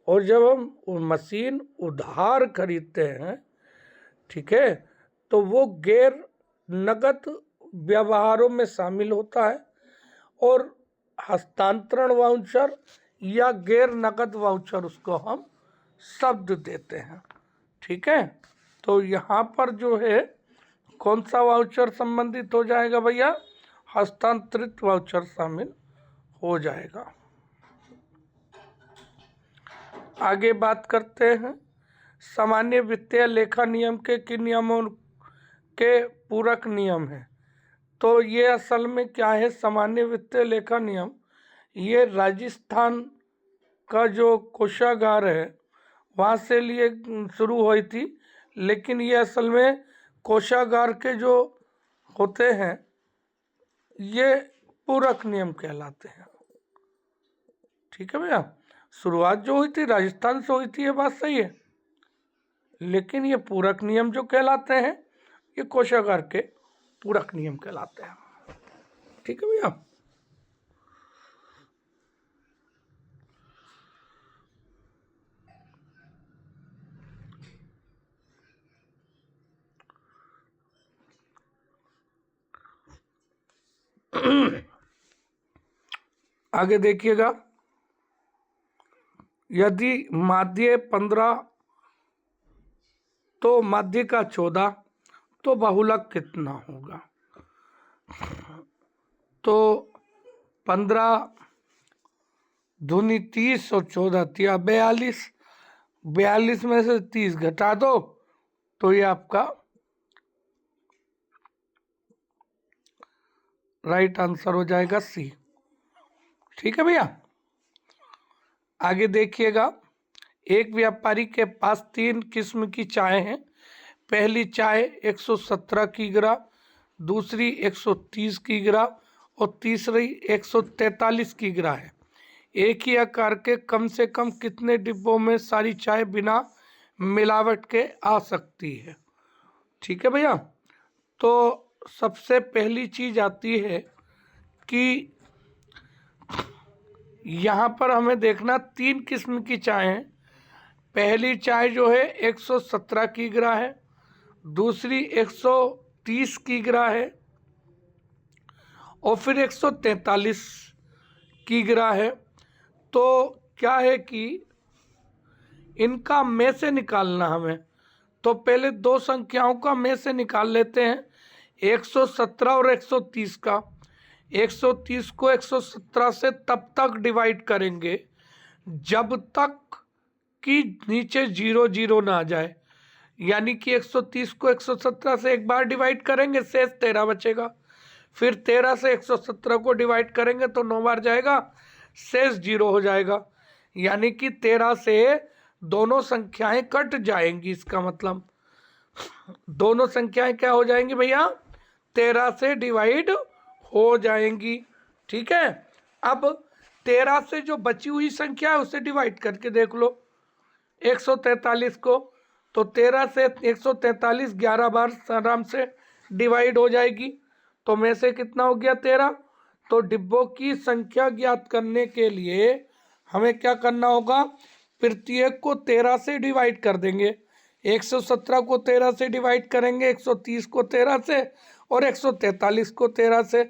और जब हम मशीन उधार खरीदते हैं, ठीक है, तो वो गैर नगद व्यवहारों में शामिल होता है, और हस्तांतरण वाउचर या गैर नगद वाउचर उसको हम शब्द देते हैं। ठीक है, तो यहाँ पर जो है कौन सा वाउचर संबंधित हो जाएगा भैया? हस्तांतरित वाउचर शामिल हो जाएगा। आगे बात करते हैं, सामान्य वित्तीय लेखा नियम के किन नियमों के पूरक नियम हैं? तो ये असल में क्या है, सामान्य वित्तीय लेखा नियम ये राजस्थान का जो कोषागार है वहाँ से लिए शुरू हुई थी, लेकिन ये असल में कोषागार के जो होते हैं ये पूरक नियम कहलाते हैं। ठीक है भैया, शुरुआत जो हुई थी राजस्थान से हुई थी, ये बात सही है, लेकिन ये पूरक नियम जो कहलाते हैं ये कोषागार के पूरक नियम कहलाते हैं। ठीक है भैया। आगे देखिएगा, यदि माध्य 15 तो माध्य का 14, तो बहुलक कितना होगा? तो 15 दूनी 30 और 14 तिया 42, 42 में से 30 घटा दो तो ये आपका राइट आंसर हो जाएगा सी। ठीक है भैया। आगे देखिएगा, एक व्यापारी के पास 3 किस्म की चाय है। पहली चाय 117 की गिरा, दूसरी 130 की गिरा और तीसरी 143 की गिरा है। एक ही आकार के कम से कम कितने डिब्बों में सारी चाय बिना मिलावट के आ सकती है? ठीक है भैया। तो सबसे पहली चीज आती है कि यहाँ पर हमें देखना 3 किस्म की चाय है। पहली चाय जो है 117 की गिरा है, दूसरी 130 की गिरा है और फिर 143 की गिरा है। तो क्या है कि इनका में से निकालना हमें, तो पहले 2 संख्याओं का में से निकाल लेते हैं, 117 और 130 का। 130 को 117 से तब तक डिवाइड करेंगे जब तक कि नीचे 0 0 ना आ जाए, यानी कि 130 को 117 से एक बार डिवाइड करेंगे, शेष 13 बचेगा। फिर 13 से 117 को डिवाइड करेंगे तो 9 बार जाएगा, शेष 0 हो जाएगा, यानी कि 13 से दोनों संख्याएं कट जाएंगी। इसका मतलब दोनों संख्याएं क्या हो जाएंगी भैया? 13 से डिवाइड हो जाएंगी। ठीक है। अब 13 से जो बची हुई संख्या है उसे डिवाइड करके देख लो 143 को, तो 13 से 143 11 बार आराम से डिवाइड हो जाएगी। तो में से कितना हो गया? 13। तो डिब्बों की संख्या ज्ञात करने के लिए हमें क्या करना होगा? प्रत्येक को 13 से डिवाइड कर देंगे। 117 को 13 से डिवाइड करेंगे, 130 को 13 से और 143 को 13 से।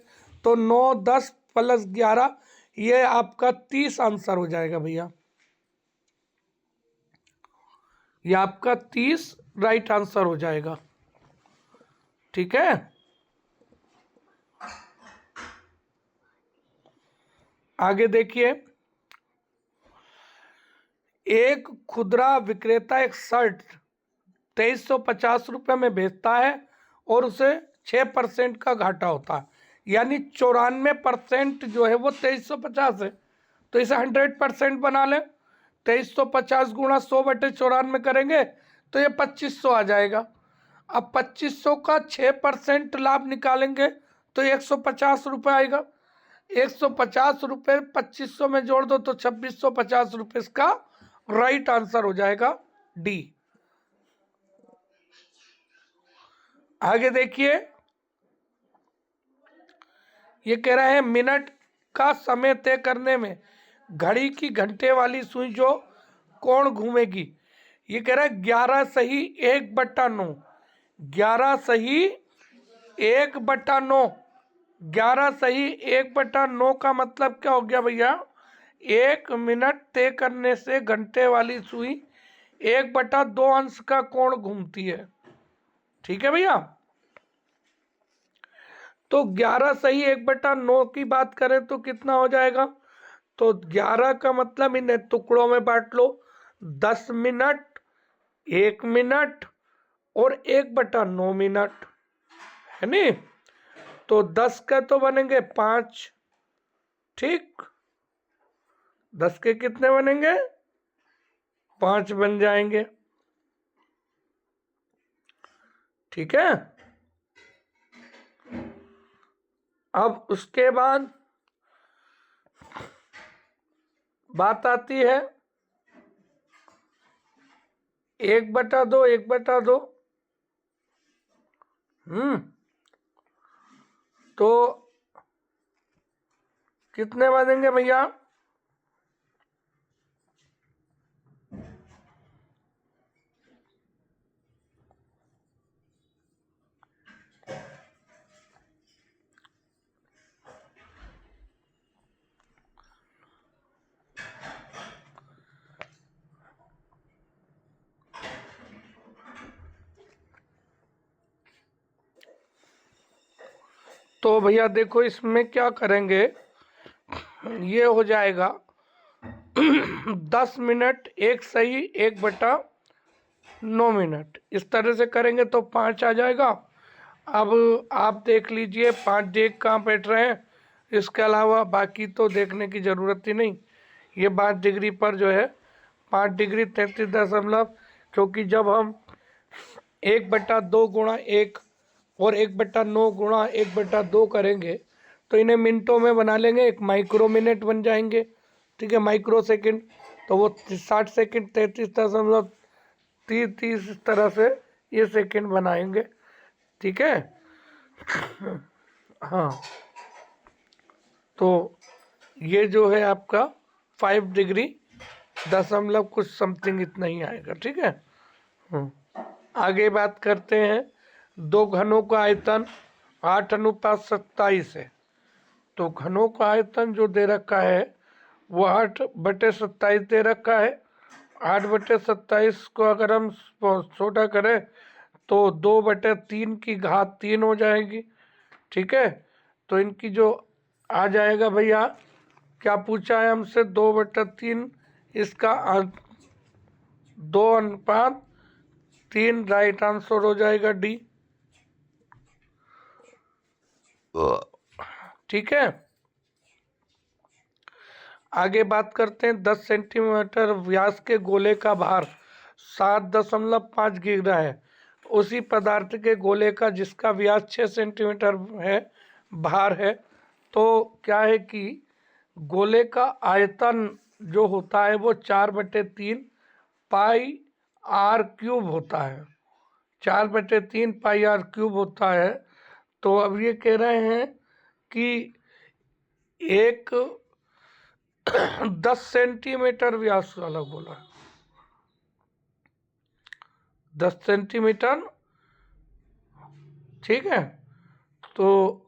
तो 9 10 प्लस 11 ये आपका 30 आंसर हो जाएगा भैया। ये आपका 30 राइट आंसर हो जाएगा। ठीक है। आगे देखिए, एक खुदरा विक्रेता एक शर्ट 2350 रुपये में बेचता है और उसे 6% का घाटा होता है, यानी 94% जो है वो 2350 है। तो इसे 100% बना लें। 2350 गुणा 100/94 करेंगे तो ये 2500 आ जाएगा। अब 2500 का 6% लाभ निकालेंगे तो 150 रुपये आएगा। 150 रुपये 2500 में जोड़ दो तो 2650 रुपये इसका राइट आंसर हो जाएगा डी। आगे देखिए, ये कह रहा है मिनट का समय तय करने में घड़ी की घंटे वाली सुई जो कोण घूमेगी। ये कह रहा है 11 सही 1/9। 11 सही 1/9। 11 सही 1/9 का मतलब क्या हो गया भैया? 1 मिनट तय करने से घंटे वाली सुई 1/2 अंश का कोण घूमती है। ठीक है भैया। तो 11 सही 1/9 की बात करें तो कितना हो जाएगा? तो 11 का मतलब इन्हें टुकड़ों में बांट लो, 10 मिनट, 1 मिनट और 1/9 मिनट, है नी? तो 10 का तो बनेंगे 5। ठीक, 10 के कितने बनेंगे? 5 बन जाएंगे। ठीक है। अब उसके बाद बात आती है 1/2 1/2। तो कितने बनेंगे भैया? तो भैया देखो इसमें क्या करेंगे, ये हो जाएगा 10 मिनट एक सही 1/9 मिनट, इस तरह से करेंगे तो 5 आ जाएगा। अब आप देख लीजिए 5 डेग कहाँ बैठ रहे हैं, इसके अलावा बाकी तो देखने की ज़रूरत ही नहीं। ये 5 डिग्री पर जो है 5 डिग्री 33 दशमलव, क्योंकि जब हम 1/2 गुणा 1 और 1/9 गुणा 1/2 करेंगे तो इन्हें मिनटों में बना लेंगे, 1 माइक्रो मिनट बन जाएंगे। ठीक है, माइक्रो सेकंड, तो वो 60 सेकंड 33.30 इस तरह से ये सेकंड बनाएंगे। ठीक है, हाँ, तो ये जो है आपका 5 डिग्री दशमलव कुछ समथिंग इतना ही आएगा। ठीक है, आगे बात करते हैं। दो घनों का आयतन 8:27 है। तो घनों का आयतन जो दे रखा है वो 8/27 दे रखा है। 8/27 को अगर हम छोटा करें तो 2/3 की घात 3 हो जाएगी। ठीक है, तो इनकी जो आ जाएगा भैया, क्या पूछा है हमसे, 2/3, इसका 2:3 राइट आंसर हो जाएगा डी। ठीक है, आगे बात करते हैं। 10 सेंटीमीटर व्यास के गोले का भार 7.5 किग्रा है। उसी पदार्थ के गोले का जिसका व्यास 6 सेंटीमीटर है, भार है। तो क्या है कि गोले का आयतन जो होता है वो 4/3 पाई आर क्यूब होता है। 4/3 पाई आर क्यूब होता है। तो अब ये कह रहे हैं कि एक 10 सेंटीमीटर व्यास वाला बोला, 10 सेंटीमीटर। ठीक है, तो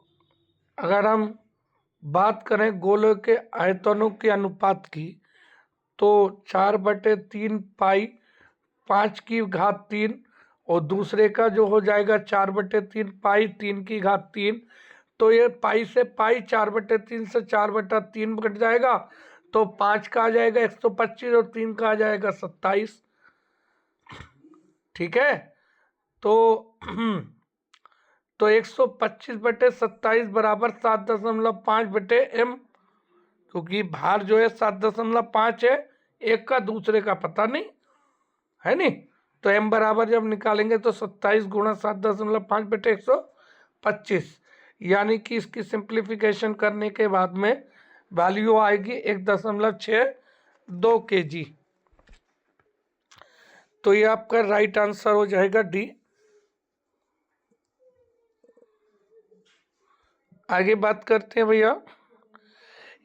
अगर हम बात करें गोले के आयतनों के अनुपात की, तो 4/3 पाई 5 की घात 3, और दूसरे का जो हो जाएगा 4/3 पाई 3 की घात 3। तो ये पाई से पाई 4/3 से 4/3 कट जाएगा, तो 5 का आ जाएगा 125 और 3 का आ जाएगा 27। ठीक है, तो 125/27 बराबर 7.5/m, क्योंकि भार जो है 7.5 है, एक का दूसरे का पता नहीं है नहीं, तो m बराबर जब निकालेंगे तो 27 गुणा 7.5/125, यानी कि इसकी सिंप्लीफिकेशन करने के बाद में वैल्यू आएगी 1.62 kg। तो ये आपका राइट आंसर हो जाएगा डी। आगे बात करते हैं भैया।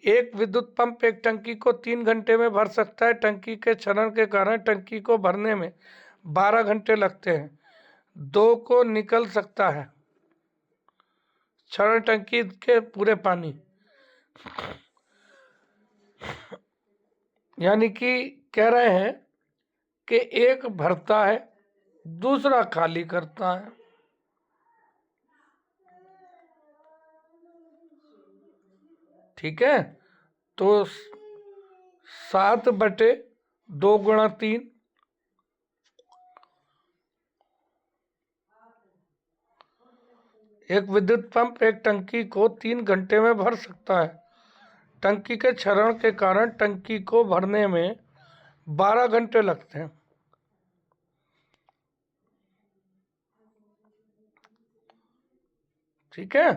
एक विद्युत पंप एक टंकी को 3 घंटे में भर सकता है। टंकी के क्षरण के कारण टंकी को भरने में 12 घंटे लगते हैं। 2 को निकल सकता है क्षरण टंकी के पूरे पानी, यानी कि कह रहे हैं कि एक भरता है दूसरा खाली करता है। ठीक है, तो 7/2 गुणा 3, एक विद्युत पंप एक टंकी को 3 घंटे में भर सकता है। टंकी के क्षरण के कारण टंकी को भरने में 12 घंटे लगते हैं। ठीक है,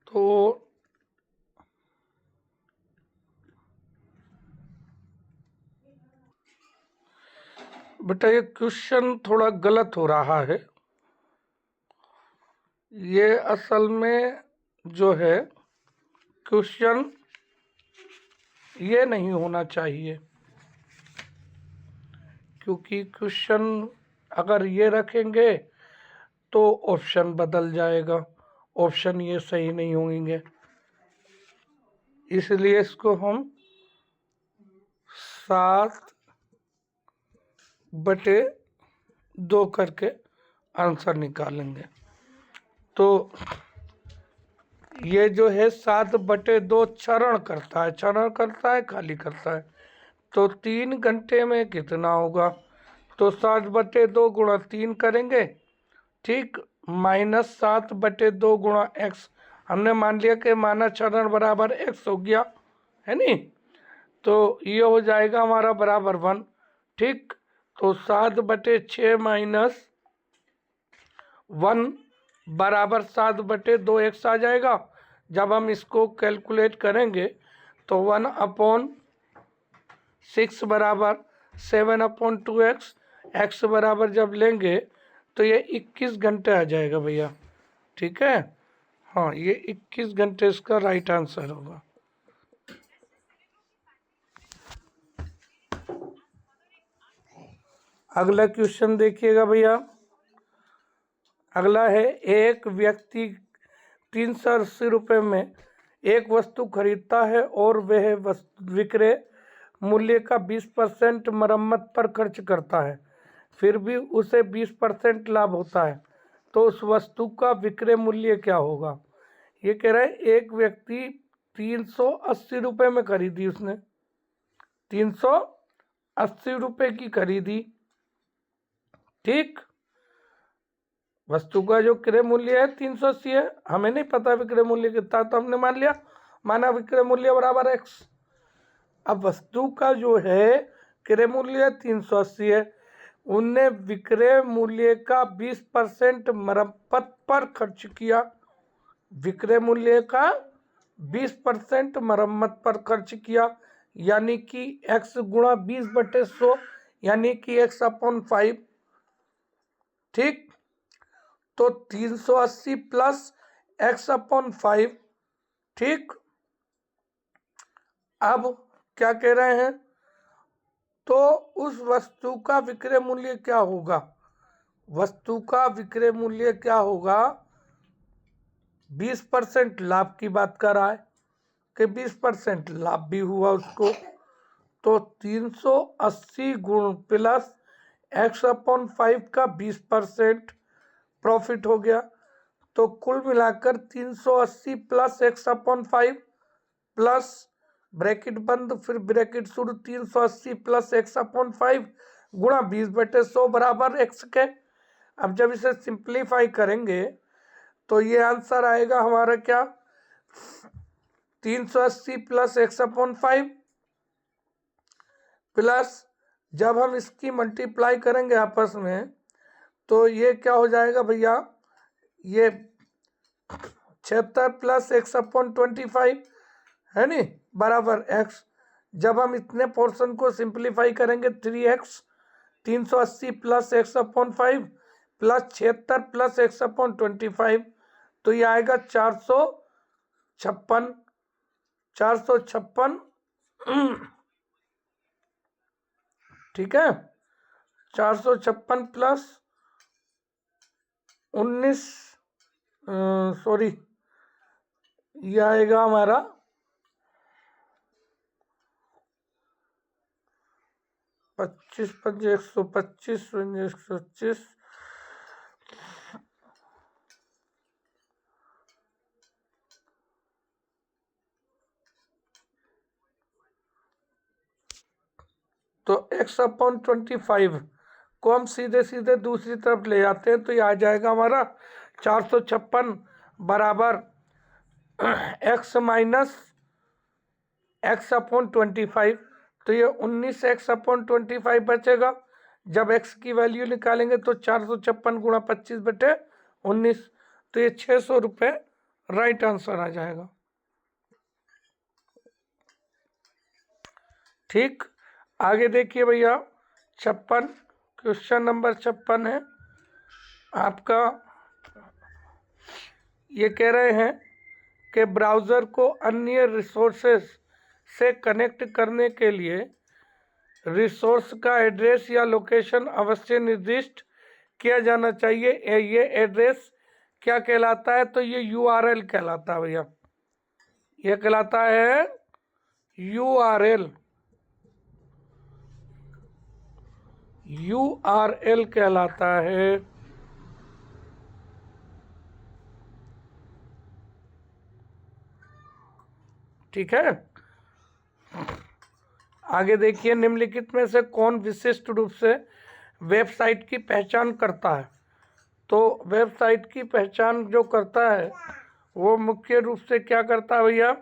तो बेटा ये क्वेश्चन थोड़ा गलत हो रहा है। ये असल में जो है क्वेश्चन ये नहीं होना चाहिए, क्योंकि क्वेश्चन अगर ये रखेंगे तो ऑप्शन बदल जाएगा, ऑप्शन ये सही नहीं होंगे। इसलिए इसको हम 7/2 करके आंसर निकालेंगे। तो ये जो है 7/2 क्षरण करता है, खाली करता है। तो 3 घंटे में कितना होगा? तो 7/2 गुणा 3 करेंगे, ठीक, -7/2 गुणा x। हमने मान लिया कि माना क्षरण बराबर x हो गया, है नी? तो ये हो जाएगा हमारा बराबर 1, ठीक। तो 7/6 -1 बराबर 7/2 x आ जाएगा। जब हम इसको कैलकुलेट करेंगे तो 1/6 बराबर 7/2x, x बराबर जब लेंगे तो ये 21 घंटे आ जाएगा भैया, ठीक है। हाँ, ये 21 घंटे इसका राइट आंसर होगा। अगला क्वेश्चन देखिएगा भैया। अगला है, एक व्यक्ति 380 रुपये में एक वस्तु खरीदता है और वह विक्रय मूल्य का 20% मरम्मत पर खर्च करता है, फिर भी उसे 20% लाभ होता है, तो उस वस्तु का विक्रय मूल्य क्या होगा? ये कह रहा है एक व्यक्ति 380 रुपये में खरीदी, उसने 380 रुपये की खरीदी, ठीक। वस्तु का जो क्रय मूल्य है 380 है, हमें नहीं पता विक्रय मूल्य कितना, तो हमने मान लिया, माना विक्रय मूल्य बराबर x। अब वस्तु का जो है क्रय मूल्य 380 है, उनने विक्रय मूल्य का 20% मरम्मत पर खर्च किया, विक्रय मूल्य का 20% मरम्मत पर खर्च किया, यानी कि x गुणा 20/100, यानी कि x/5, ठीक। तो 380 प्लस x/5, ठीक। अब क्या कह रहे हैं? तो उस वस्तु का विक्रय मूल्य क्या होगा? वस्तु का विक्रय मूल्य क्या होगा? 20% लाभ की बात कर रहा है कि 20% लाभ भी हुआ उसको, तो 380 गुण प्लस x/5 का 20% प्रॉफिट हो गया। तो कुल मिलाकर 380 प्लस x/5 प्लस ब्रैकेट बंद, फिर ब्रैकेट शुरू, 380 प्लस x/5 गुणा 20/100 बराबर x के। अब जब इसे सिंप्लीफाई करेंगे तो ये आंसर आएगा हमारा क्या? 380 प्लस x/5 प्लस, जब हम इसकी मल्टीप्लाई करेंगे आपस में तो ये क्या हो जाएगा भैया? ये 76 प्लस x/25 है नी, बराबर x। जब हम इतने पोर्शन को सिंप्लीफाई करेंगे 3x, 380 plus x/5 plus 76 plus x/25, तो ये आएगा 456, 456, ठीक है। 456 प्लस 19, सॉरी, ये आएगा हमारा 25 5 125 125, तो x/25 को हम सीधे सीधे दूसरी तरफ ले जाते हैं, तो ये आ जाएगा हमारा 456 बराबर x माइनस x/25, तो ये 19x/25 बचेगा। जब x की वैल्यू निकालेंगे तो 456 गुणा 25/19, तो ये 600 रुपये राइट आंसर आ जाएगा, ठीक। आगे देखिए भैया, 56, क्वेश्चन नंबर 56 है आपका। ये कह रहे हैं के ब्राउज़र को अन्य रिसोर्सेस से कनेक्ट करने के लिए रिसोर्स का एड्रेस या लोकेशन अवश्य निर्दिष्ट किया जाना चाहिए। ये एड्रेस क्या कहलाता है? तो ये यूआरएल कहलाता है भैया। ये कहलाता है यूआरएल। यूआरएल कहलाता है। ठीक है। आगे देखिए, निम्नलिखित में से कौन विशिष्ट रूप से वेबसाइट की पहचान करता है? तो वेबसाइट की पहचान जो करता है वो मुख्य रूप से क्या करता है भैया?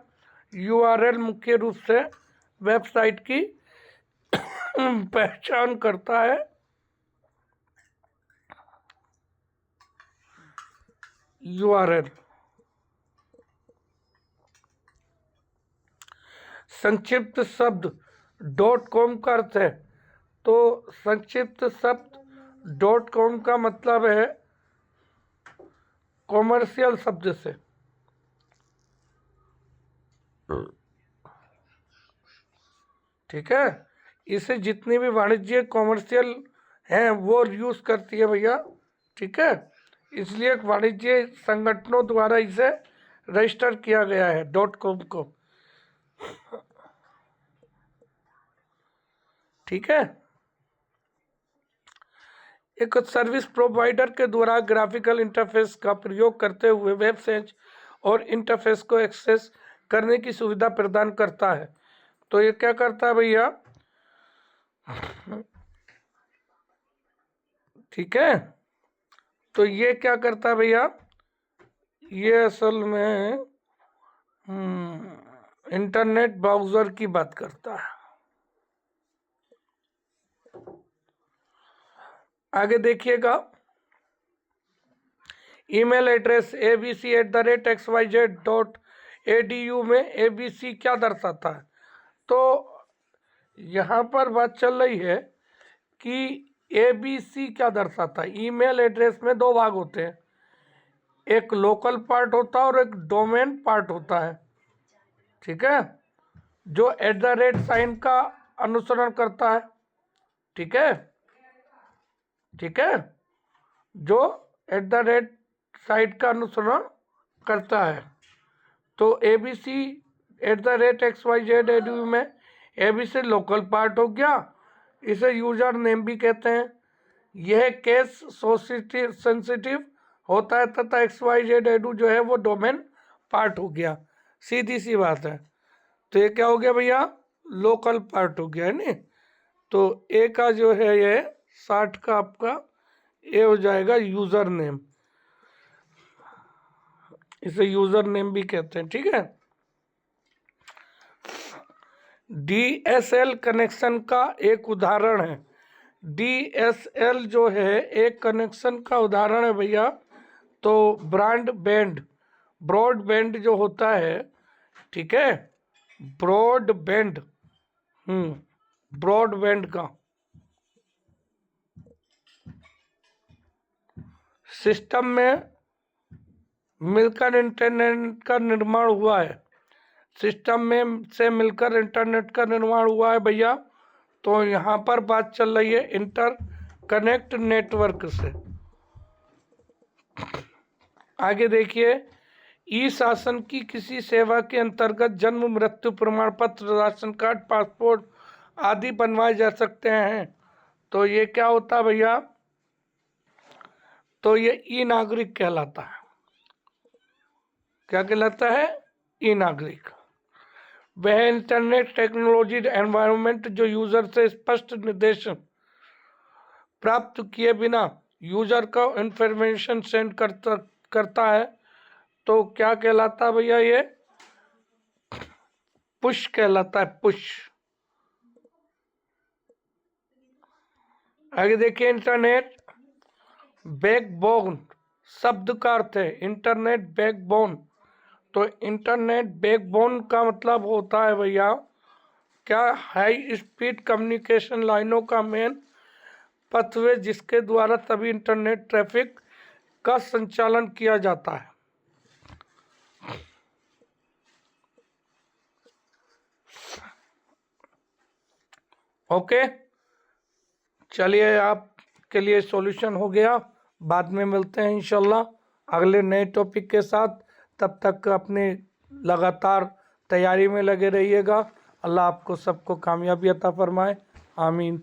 यूआरएल मुख्य रूप से वेबसाइट की पहचान करता है। यूआरएल संक्षिप्त शब्द .com का अर्थ है। तो संक्षिप्त शब्द .com का मतलब है कॉमर्शियल शब्द से। ठीक है। इसे जितनी भी वाणिज्यिक कॉमर्शियल हैं वो यूज करती है भैया। ठीक है। इसलिए वाणिज्य संगठनों द्वारा इसे रजिस्टर किया गया है .com को। ठीक है। एक सर्विस प्रोवाइडर के द्वारा ग्राफिकल इंटरफेस का प्रयोग करते हुए वेब पेज और इंटरफेस को एक्सेस करने की सुविधा प्रदान करता है। तो ये क्या करता है भैया? ठीक है। तो ये क्या करता है भैया? ये असल में इंटरनेट ब्राउज़र की बात करता है। आगे देखिएगा, ईमेल एड्रेस abc@xyz.edu में abc क्या दर्शाता है? तो यहाँ पर बात चल रही है कि abc क्या दर्शाता है। ईमेल एड्रेस में दो भाग होते हैं, एक लोकल पार्ट होता है और एक डोमेन पार्ट होता है। ठीक है। जो @ का अनुसरण करता है। ठीक है। ठीक है। जो @ का अनुसरण करता है। तो abc@xyz.edu में abc लोकल पार्ट हो गया। इसे यूजर नेम भी कहते हैं। यह केस सेंसिटिव होता है तथा xyz.edu जो है वो डोमेन पार्ट हो गया। सीधी सी बात है। तो ये क्या हो गया भैया? लोकल पार्ट हो गया है नी। तो ए का जो है ये 60 का आपका ए हो जाएगा यूजर नेम। इसे यूजर नेम भी कहते हैं। ठीक है। DSL कनेक्शन का एक उदाहरण है। DSL जो है एक कनेक्शन का उदाहरण है भैया। तो ब्रॉडबैंड जो होता है, ठीक है, ब्रॉडबैंड ब्रॉडबैंड का सिस्टम में मिलकर इंटरनेट का निर्माण हुआ है। सिस्टम में से मिलकर इंटरनेट का निर्माण हुआ है भैया। तो यहाँ पर बात चल रही है इंटरकनेक्ट नेटवर्क से। आगे देखिए, ई शासन की किसी सेवा के अंतर्गत जन्म मृत्यु प्रमाण पत्र, राशन कार्ड, पासपोर्ट आदि बनवाए जा सकते हैं। तो ये क्या होता है भैया? तो ये ई नागरिक कहलाता है। क्या कहलाता है? ई नागरिक। वह इंटरनेट टेक्नोलॉजी एनवायरनमेंट जो यूजर से स्पष्ट निर्देश प्राप्त किए बिना यूजर को इंफॉर्मेशन सेंड करता है। तो क्या कहलाता है भैया? ये पुश कहलाता है, पुश। आगे देखिए, इंटरनेट बैकबोन शब्द का अर्थ है इंटरनेट बैकबोन। तो इंटरनेट बैकबोन का मतलब होता है भैया क्या? हाई स्पीड कम्युनिकेशन लाइनों का मेन पथवे जिसके द्वारा सभी इंटरनेट ट्रैफिक का संचालन किया जाता है। ओके, चलिए आपके लिए सॉल्यूशन हो गया। बाद में मिलते हैं इंशाल्लाह अगले नए टॉपिक के साथ। तब तक अपने लगातार तैयारी में लगे रहिएगा। अल्लाह आपको सबको कामयाबी अता फरमाए, आमीन।